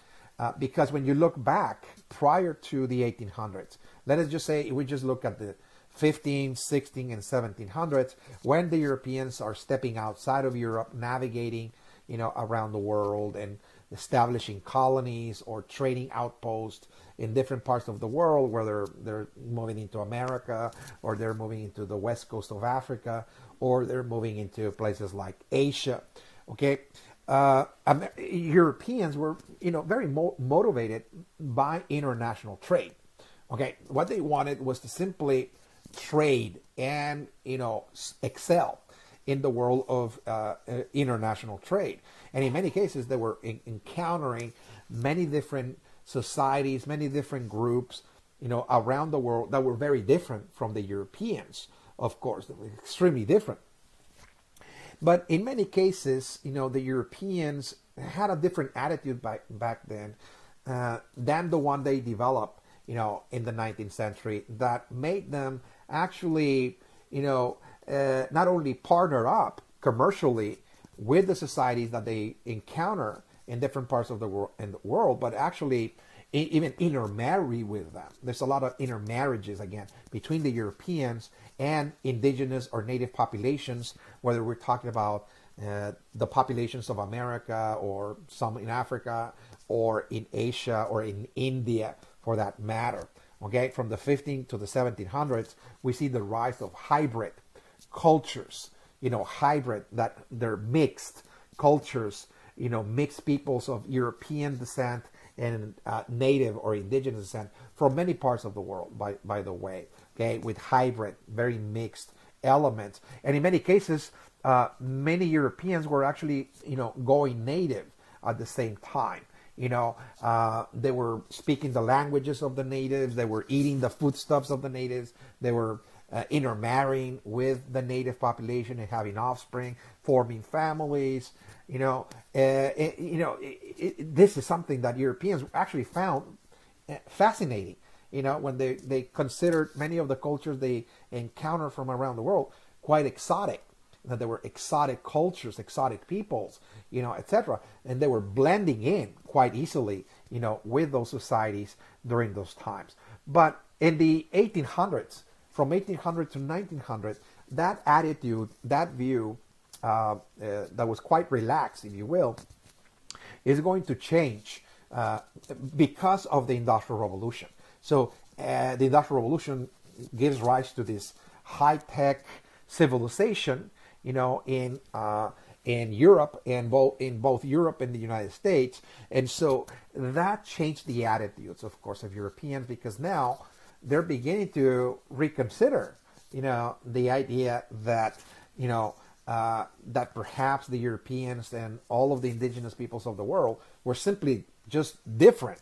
Because when you look back prior to the 1800s, let us just say we just look at the 15, 16, and 1700s, when the Europeans are stepping outside of Europe, navigating, around the world and establishing colonies or trading outposts in different parts of the world, whether they're moving into America or they're moving into the west coast of Africa or they're moving into places like Asia. Okay, Europeans were, very motivated by international trade. Okay, what they wanted was to simply trade and, excel in the world of international trade. And in many cases, they were encountering many different societies, many different groups around the world that were very different from the Europeans. Of course, they were extremely different. But in many cases, the Europeans had a different attitude back then than the one they developed, in the 19th century, that made them actually, not only partner up commercially with the societies that they encounter in different parts of the world, but actually even intermarry with them. There's a lot of intermarriages, again, between the Europeans and indigenous or native populations, whether we're talking about the populations of America or some in Africa or in Asia or in India, for that matter. Okay, from the 15th to the 1700s, we see the rise of hybrid cultures, hybrid, that they're mixed cultures, mixed peoples of European descent and native or indigenous descent from many parts of the world, by the way, okay, with hybrid, very mixed elements. And in many cases, many Europeans were actually, going native at the same time. They were speaking the languages of the natives, they were eating the foodstuffs of the natives, they were intermarrying with the native population and having offspring, forming families. This is something that Europeans actually found fascinating. When they considered many of the cultures they encountered from around the world quite exotic, that there were exotic cultures, exotic peoples, etc. And they were blending in quite easily, with those societies during those times. But in the 1800s, from 1800 to 1900, that attitude, that view, that was quite relaxed, if you will, is going to change because of the Industrial Revolution. So the Industrial Revolution gives rise to this high-tech civilization, in Europe, and in both Europe and the United States. And so that changed the attitudes, of course, of Europeans, because now they're beginning to reconsider, the idea that, that perhaps the Europeans and all of the indigenous peoples of the world were simply just different,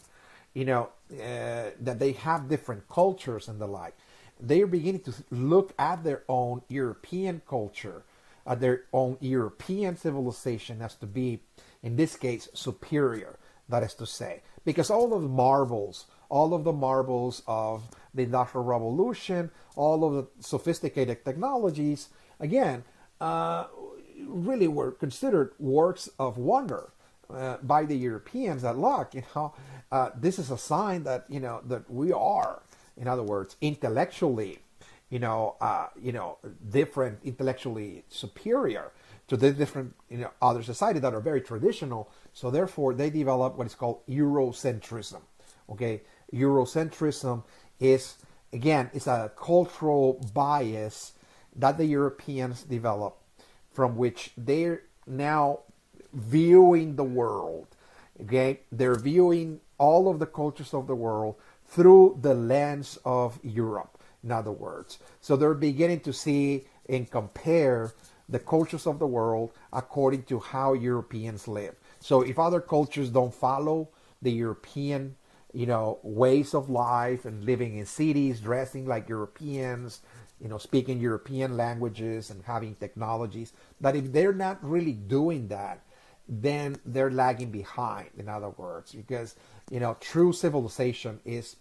that they have different cultures and the like. They are beginning to look at their own European culture, at their own European civilization, as to be, in this case, superior. That is to say, because all of the marvels of the Industrial Revolution, all of the sophisticated technologies, again, really were considered works of wonder by the Europeans. That look, this is a sign that that we are, in other words, intellectually, different, intellectually superior to the different, other societies that are very traditional. So therefore, they develop what is called Eurocentrism. Okay, Eurocentrism is, again, it's a cultural bias that the Europeans develop, from which they're now viewing the world. Okay, they're viewing all of the cultures of the world through the lens of Europe, in other words. So they're beginning to see and compare the cultures of the world according to how Europeans live. So if other cultures don't follow the European, ways of life, and living in cities, dressing like Europeans, speaking European languages and having technologies, that if they're not really doing that, then they're lagging behind, in other words, because, true civilization is,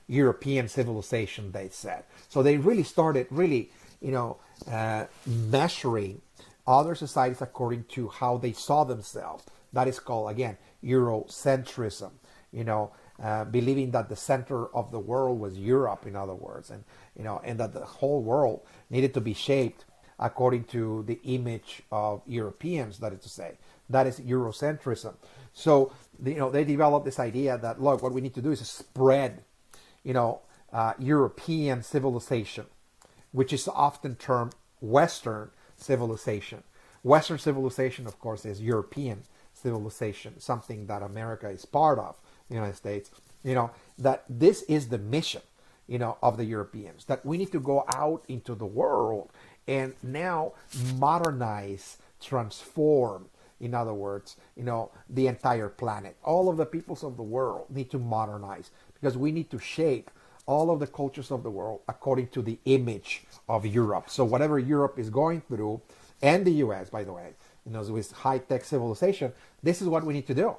European civilization, they said. So they really started measuring other societies according to how they saw themselves. That is called, again, Eurocentrism, believing that the center of the world was Europe, in other words, and, and that the whole world needed to be shaped according to the image of Europeans, that is to say. That is Eurocentrism. So, they developed this idea that, look, what we need to do is spread, European civilization, which is often termed Western civilization. Western civilization, of course, is European civilization, something that America is part of, the United States. That this is the mission, of the Europeans, that we need to go out into the world and now modernize, transform, in other words, the entire planet. All of the peoples of the world need to modernize, because we need to shape all of the cultures of the world according to the image of Europe. So whatever Europe is going through, and the U.S., by the way, with high-tech civilization, this is what we need to do.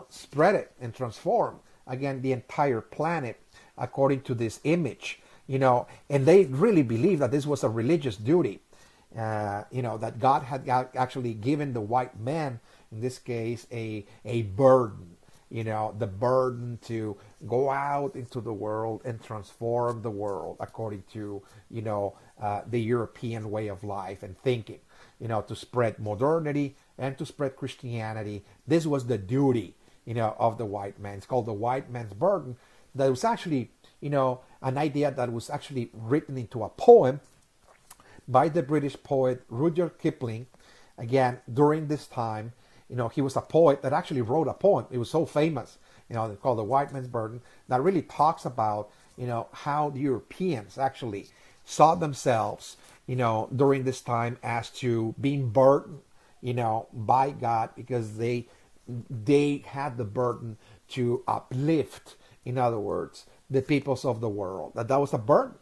Spread it and transform, again, the entire planet according to this image. And they really believe that this was a religious duty. That God had actually given the white man, in this case, a burden. The burden to go out into the world and transform the world according to, the European way of life and thinking, to spread modernity and to spread Christianity. This was the duty, of the white man. It's called the white man's burden. That was actually, an idea that was actually written into a poem by the British poet Rudyard Kipling. Again, during this time, he was a poet that actually wrote a poem. It was so famous, called The White Man's Burden, that really talks about, how the Europeans actually saw themselves, during this time as to being burdened, by God, because they had the burden to uplift, in other words, the peoples of the world. That was a burden,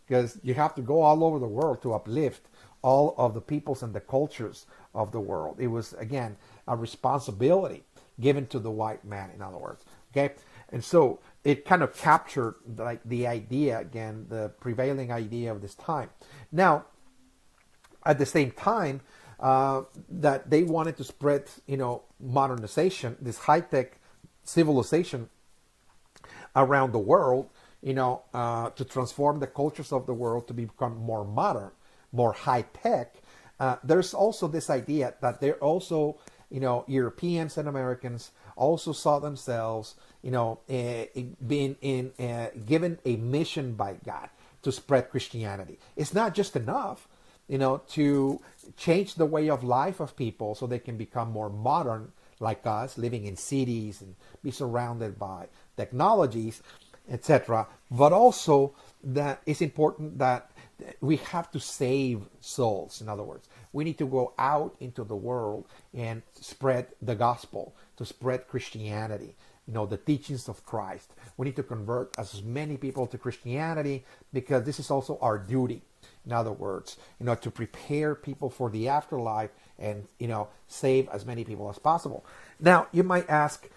because you have to go all over the world to uplift all of the peoples and the cultures of the world. It was, again, a responsibility given to the white man, in other words. Okay? And so it kind of captured the idea, again, the prevailing idea of this time. Now, at the same time, that they wanted to spread, modernization, this high-tech civilization around the world, to transform the cultures of the world to become more modern, more high-tech. There's also this idea that they're also, Europeans and Americans also saw themselves, being given a mission by God to spread Christianity. It's not just enough, to change the way of life of people so they can become more modern like us, living in cities and be surrounded by technologies, etc. But also that it's important that we have to save souls. In other words, we need to go out into the world and spread the gospel, to spread Christianity, the teachings of Christ. We need to convert as many people to Christianity, because this is also our duty. In other words, to prepare people for the afterlife and, save as many people as possible. Now, you might ask,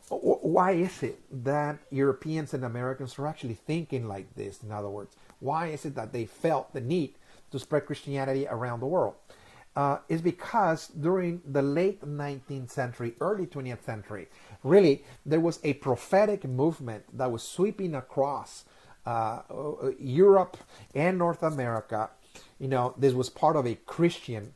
why is it that Europeans and Americans are actually thinking like this? In other words, why is it that they felt the need to spread Christianity around the world? Is because during the late 19th century, early 20th century, really, there was a prophetic movement that was sweeping across Europe and North America. This was part of a Christian,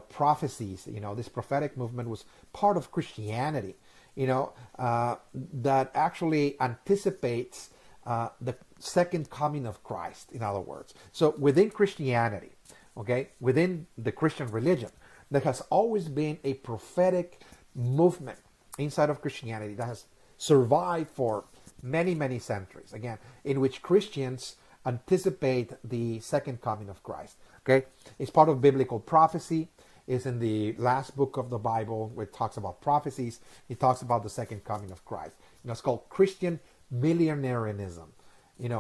prophecies. This prophetic movement was part of Christianity, that actually anticipates the second coming of Christ, in other words. So within Christianity, okay, within the Christian religion, there has always been a prophetic movement inside of Christianity that has survived for many, many centuries, again, in which Christians anticipate the second coming of Christ. Okay, it's part of biblical prophecy. It's in the last book of the Bible where it talks about prophecies. It talks about the second coming of Christ. It's called Christian millenarianism.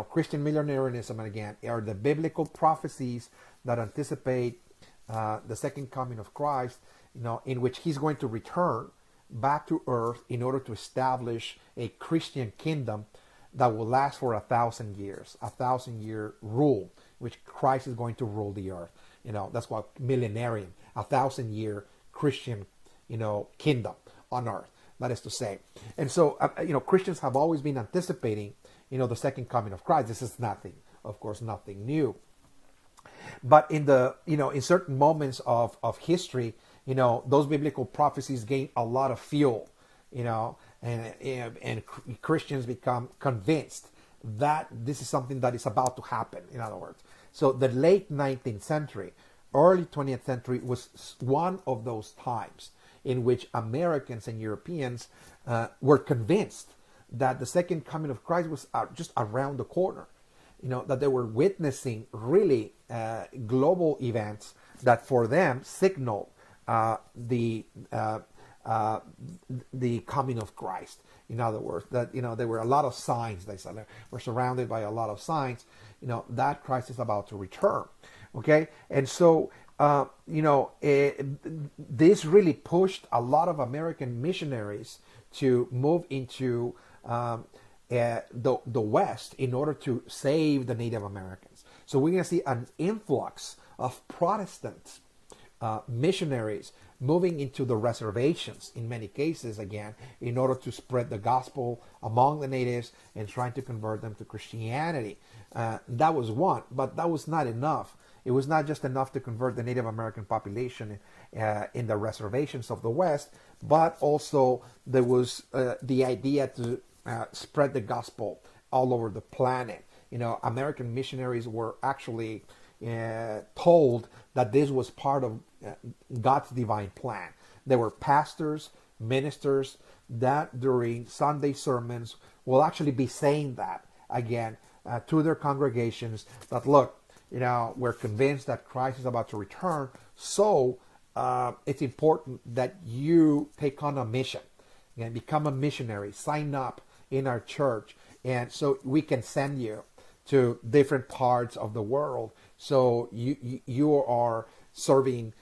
Christian millenarianism, again, are the biblical prophecies that anticipate the second coming of Christ, in which he's going to return back to earth in order to establish a Christian kingdom that will last for 1,000 years, 1,000-year rule, which Christ is going to rule the earth. That's what millenarian, 1,000-year Christian, kingdom on earth. That is to say. And so, Christians have always been anticipating, the second coming of Christ. This is nothing, of course, nothing new. But in in certain moments of history, those biblical prophecies gain a lot of fuel, and Christians become convinced that this is something that is about to happen, in other words. So the late 19th century, early 20th century was one of those times in which Americans and Europeans were convinced that the second coming of Christ was just around the corner. That they were witnessing really global events that for them signaled the uh, the coming of Christ. In other words, that there were a lot of signs. They said we're surrounded by a lot of signs. That Christ is about to return. Okay, and so this really pushed a lot of American missionaries to move into the West in order to save the Native Americans. So we're going to see an influx of Protestant missionaries moving into the reservations in many cases, again, in order to spread the gospel among the natives and trying to convert them to Christianity. That was one, but that was not enough. It was not just enough to convert the Native American population in the reservations of the West, but also there was the idea to spread the gospel all over the planet. American missionaries were actually told that this was part of God's divine plan. There were pastors, ministers that during Sunday sermons will actually be saying that again to their congregations, that look, we're convinced that Christ is about to return, so it's important that you take on a mission and become a missionary, sign up in our church, and so we can send you to different parts of the world. So you are serving,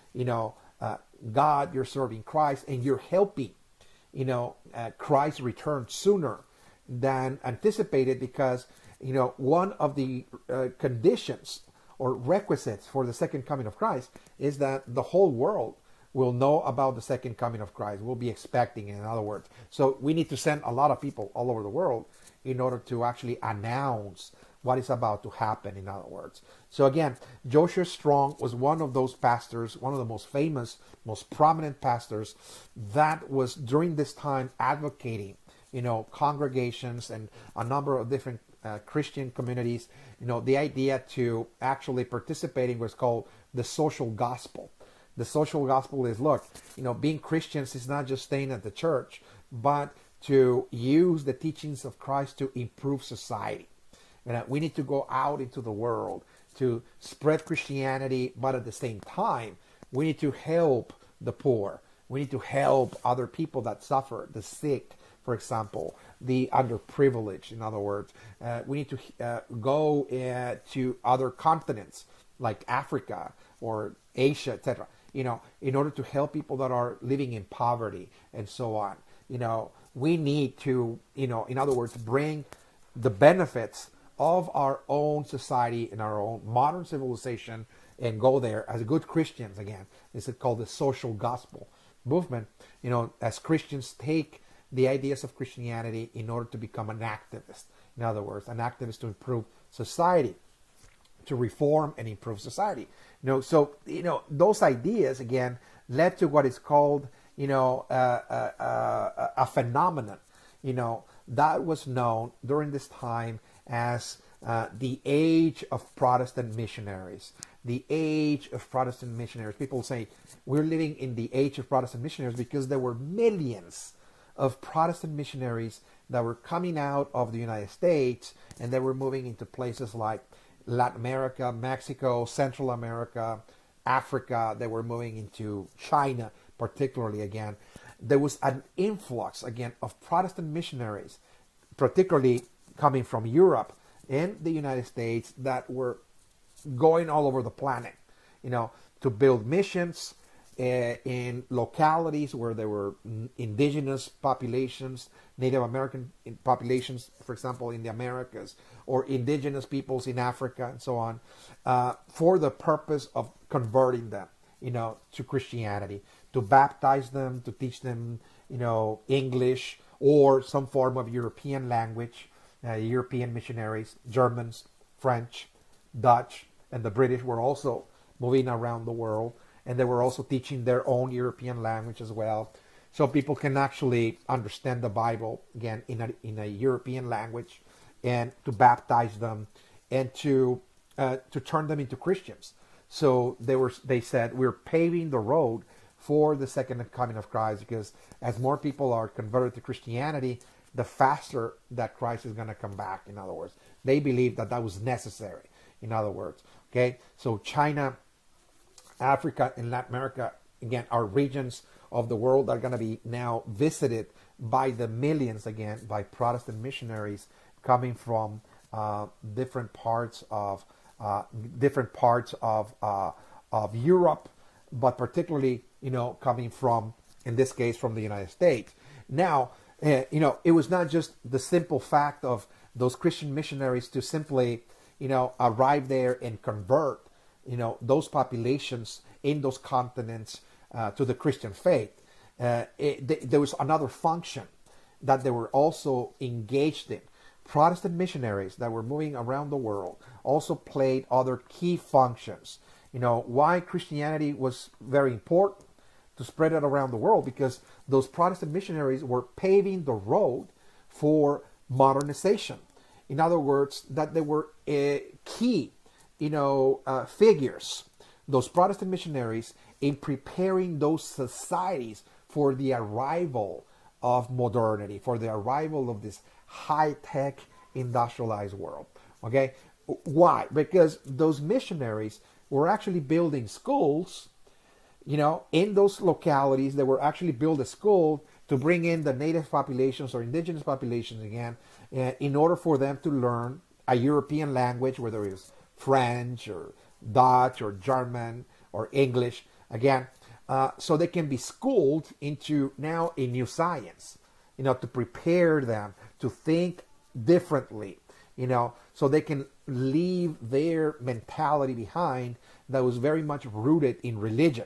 God, you're serving Christ, and you're helping, Christ return sooner than anticipated, because, one of the conditions or requisites for the second coming of Christ is that the whole world will know about the second coming of Christ. We'll be expecting it, in other words. So we need to send a lot of people all over the world in order to actually announce what is about to happen, in other words. So again, Joshua Strong was one of those pastors, one of the most famous, most prominent pastors that was during this time advocating, congregations and a number of different Christian communities, the idea to actually participate in what's called the social gospel. The social gospel is, look, being Christians is not just staying at the church, but to use the teachings of Christ to improve society. We need to go out into the world to spread Christianity, but at the same time, we need to help the poor. We need to help other people that suffer, the sick, for example, the underprivileged, in other words. We need to go to other continents like Africa or Asia, etc., in order to help people that are living in poverty and so on. We need to, in other words, bring the benefits of our own society and our own modern civilization and go there as good Christians. Again, this is called the social gospel movement. As Christians, take the ideas of Christianity in order to become an activist. In other words, an activist to improve society, to reform and improve society. So those ideas again led to what is called a phenomenon that was known during this time as the age of Protestant missionaries. The age of Protestant missionaries. People say we're living in the age of Protestant missionaries because there were millions of Protestant missionaries that were coming out of the United States, and they were moving into places like Latin America, Mexico, Central America, Africa. They were moving into China, particularly. Again, there was an influx again of Protestant missionaries, particularly coming from Europe and the United States, that were going all over the planet, to build missions in localities where there were indigenous populations, Native American populations, for example, in the Americas, or indigenous peoples in Africa and so on, for the purpose of converting them, to Christianity, to baptize them, to teach them, English or some form of European language. European missionaries, Germans, French, Dutch, and the British were also moving around the world, and they were also teaching their own European language as well, so people can actually understand the Bible again in a European language, and to baptize them and to turn them into Christians. So they said we're paving the road for the second coming of Christ, because as more people are converted to Christianity, the faster that Christ is going to come back. In other words, they believed that was necessary. In other words, okay, so China, Africa, and Latin America again are regions of the world are going to be now visited by the millions again by Protestant missionaries coming from different parts of Europe, but particularly coming from, in this case, from the United States. Now, it was not just the simple fact of those Christian missionaries to simply arrive there and convert those populations in those continents to the Christian faith. There was another function that they were also engaged in. Protestant missionaries that were moving around the world also played other key functions. Why Christianity was very important to spread it around the world, because those Protestant missionaries were paving the road for modernization. In other words, that they were key, figures, those Protestant missionaries, in preparing those societies for the arrival of modernity, for the arrival of this high-tech industrialized world. Okay? Why? Because those missionaries were actually building schools, in those localities. They were actually build a school to bring in the native populations or indigenous populations again, in order for them to learn a European language, whether it is French or Dutch or German or English, again, so they can be schooled into now a new science, to prepare them to think differently, so they can leave their mentality behind that was very much rooted in religion.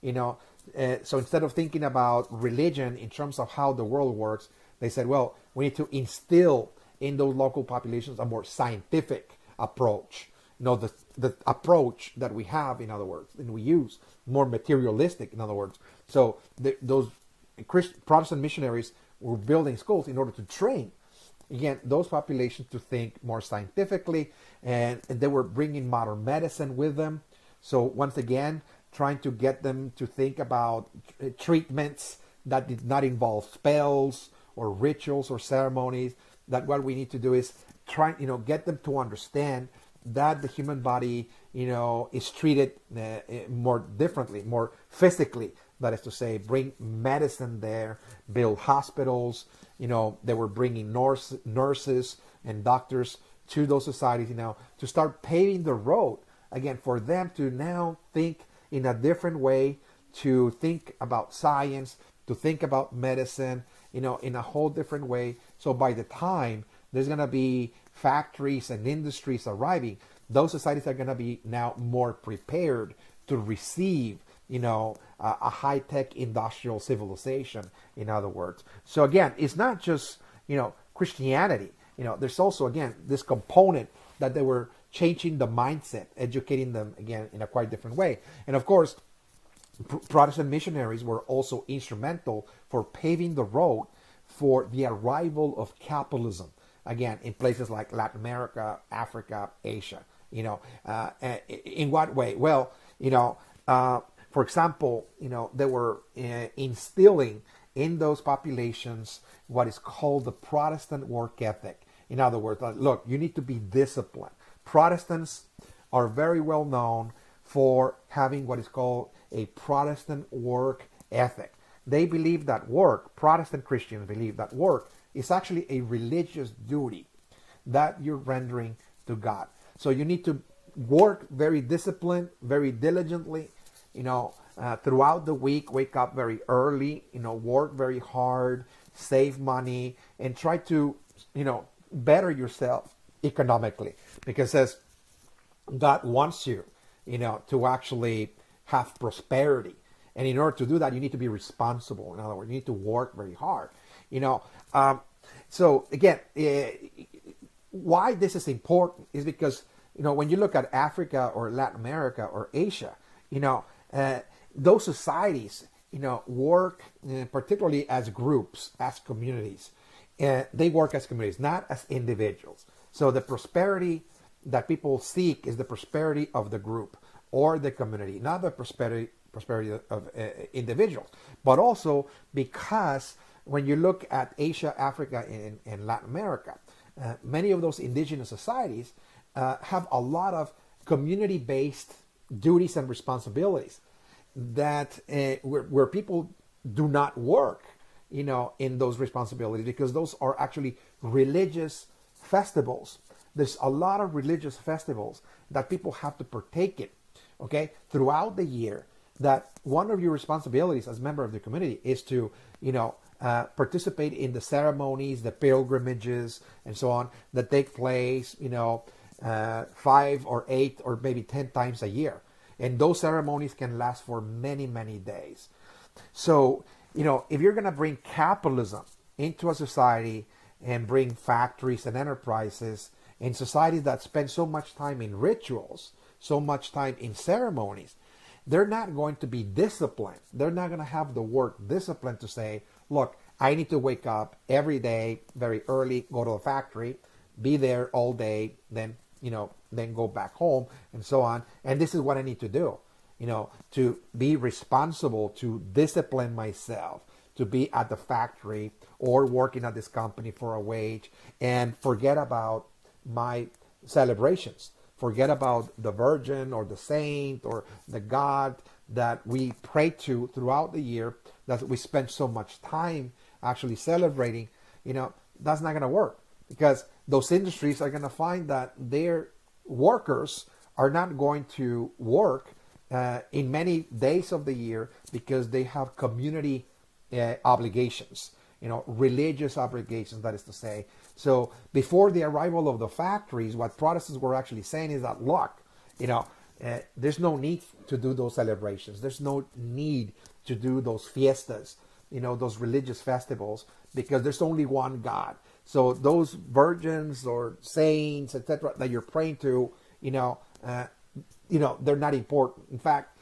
So instead of thinking about religion in terms of how the world works, they said, well, we need to instill in those local populations a more scientific approach. The approach that we have, in other words, and we use, more materialistic, in other words. So those Protestant missionaries were building schools in order to train, again, those populations to think more scientifically, and they were bringing modern medicine with them. So once again, trying to get them to think about treatments that did not involve spells or rituals or ceremonies. That what we need to do is try, get them to understand that the human body, is treated more differently, more physically. That is to say, bring medicine there, build hospitals. They were bringing nurses and doctors to those societies, to start paving the road again for them to now think in a different way, to think about science, to think about medicine, in a whole different way. So by the time there's going to be factories and industries arriving, those societies are going to be now more prepared to receive, a high-tech industrial civilization, in other words. So again, it's not just, Christianity. There's also, again, this component that they were changing the mindset, educating them, again, in a quite different way. And of course, Protestant missionaries were also instrumental for paving the road for the arrival of capitalism, again, in places like Latin America, Africa, Asia. In what way? Well, for example, they were instilling in those populations what is called the Protestant work ethic. In other words, look, you need to be disciplined. Protestants are very well known for having what is called a Protestant work ethic. They believe that work, Protestant Christians believe that work is actually a religious duty that you're rendering to God. So you need to work very disciplined, very diligently, throughout the week, wake up very early, work very hard, save money, and try to, better yourself economically, because as God wants you, to actually have prosperity. And in order to do that, you need to be responsible. In other words, you need to work very hard. So again, why this is important is because, when you look at Africa or Latin America or Asia, those societies, work particularly as groups, as communities. They work as communities, not as individuals. So the prosperity that people seek is the prosperity of the group or the community, not the prosperity of individuals. But also because when you look at Asia, Africa, and Latin America, many of those indigenous societies have a lot of community-based duties and responsibilities that where people do not work, in those responsibilities, because those are actually religious festivals. There's a lot of religious festivals that people have to partake in, okay, throughout the year. That one of your responsibilities as a member of the community is to, participate in the ceremonies, the pilgrimages, and so on that take place, 5 or 8 or maybe 10 times a year. And those ceremonies can last for many, many days. So, if you're going to bring capitalism into a society and bring factories and enterprises in societies that spend so much time in rituals, so much time in ceremonies, they're not going to be disciplined. They're not going to have the work discipline to say, look, I need to wake up every day very early, go to the factory, be there all day, then go back home and so on. And this is what I need to do, to be responsible, to discipline myself, to be at the factory or working at this company for a wage, and forget about my celebrations. Forget about the Virgin or the saint or the God that we pray to throughout the year, that we spend so much time actually celebrating. That's not going to work, because those industries are going to find that their workers are not going to work in many days of the year, because they have community obligations, religious obligations, that is to say. So before the arrival of the factories, what Protestants were actually saying is that, look, there's no need to do those celebrations. There's no need to do those fiestas, those religious festivals, because there's only one God. So those virgins or saints, etc., that you're praying to, they're not important. In fact,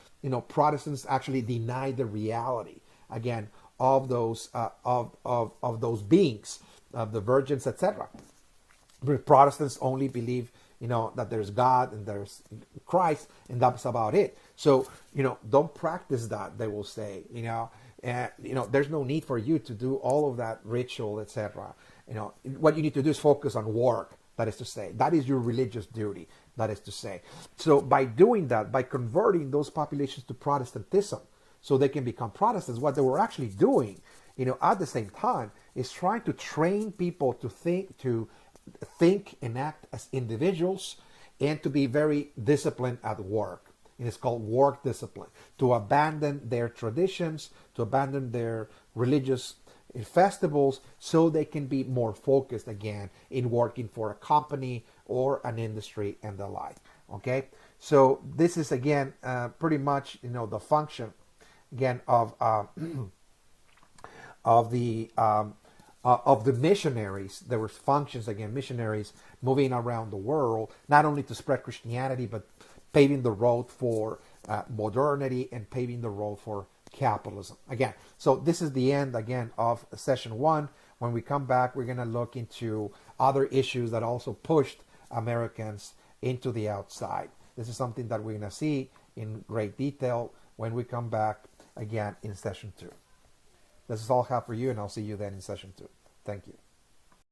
Protestants actually deny the reality, again, of those of those beings, of the virgins, etc. Protestants only believe, that there's God and there's Christ, and that's about it. So, don't practice that, they will say. There's no need for you to do all of that ritual, etc. What you need to do is focus on work. That is to say, that is your religious duty. That is to say. So by doing that, by converting those populations to Protestantism, so they can become Protestants, what they were actually doing, at the same time, is trying to train people to think and act as individuals, and to be very disciplined at work. And it's called work discipline. To abandon their traditions, to abandon their religious festivals, so they can be more focused again in working for a company or an industry and the like. Okay, so this is again pretty much the function again of the missionaries. There were functions, again, missionaries moving around the world, not only to spread Christianity, but paving the road for modernity and paving the road for capitalism. Again, so this is the end, again, of session 1. When we come back, we're going to look into other issues that also pushed Americans into the outside. This is something that we're going to see in great detail when we come back again in session 2. This is all I have for you, and I'll see you then in session 2. Thank you.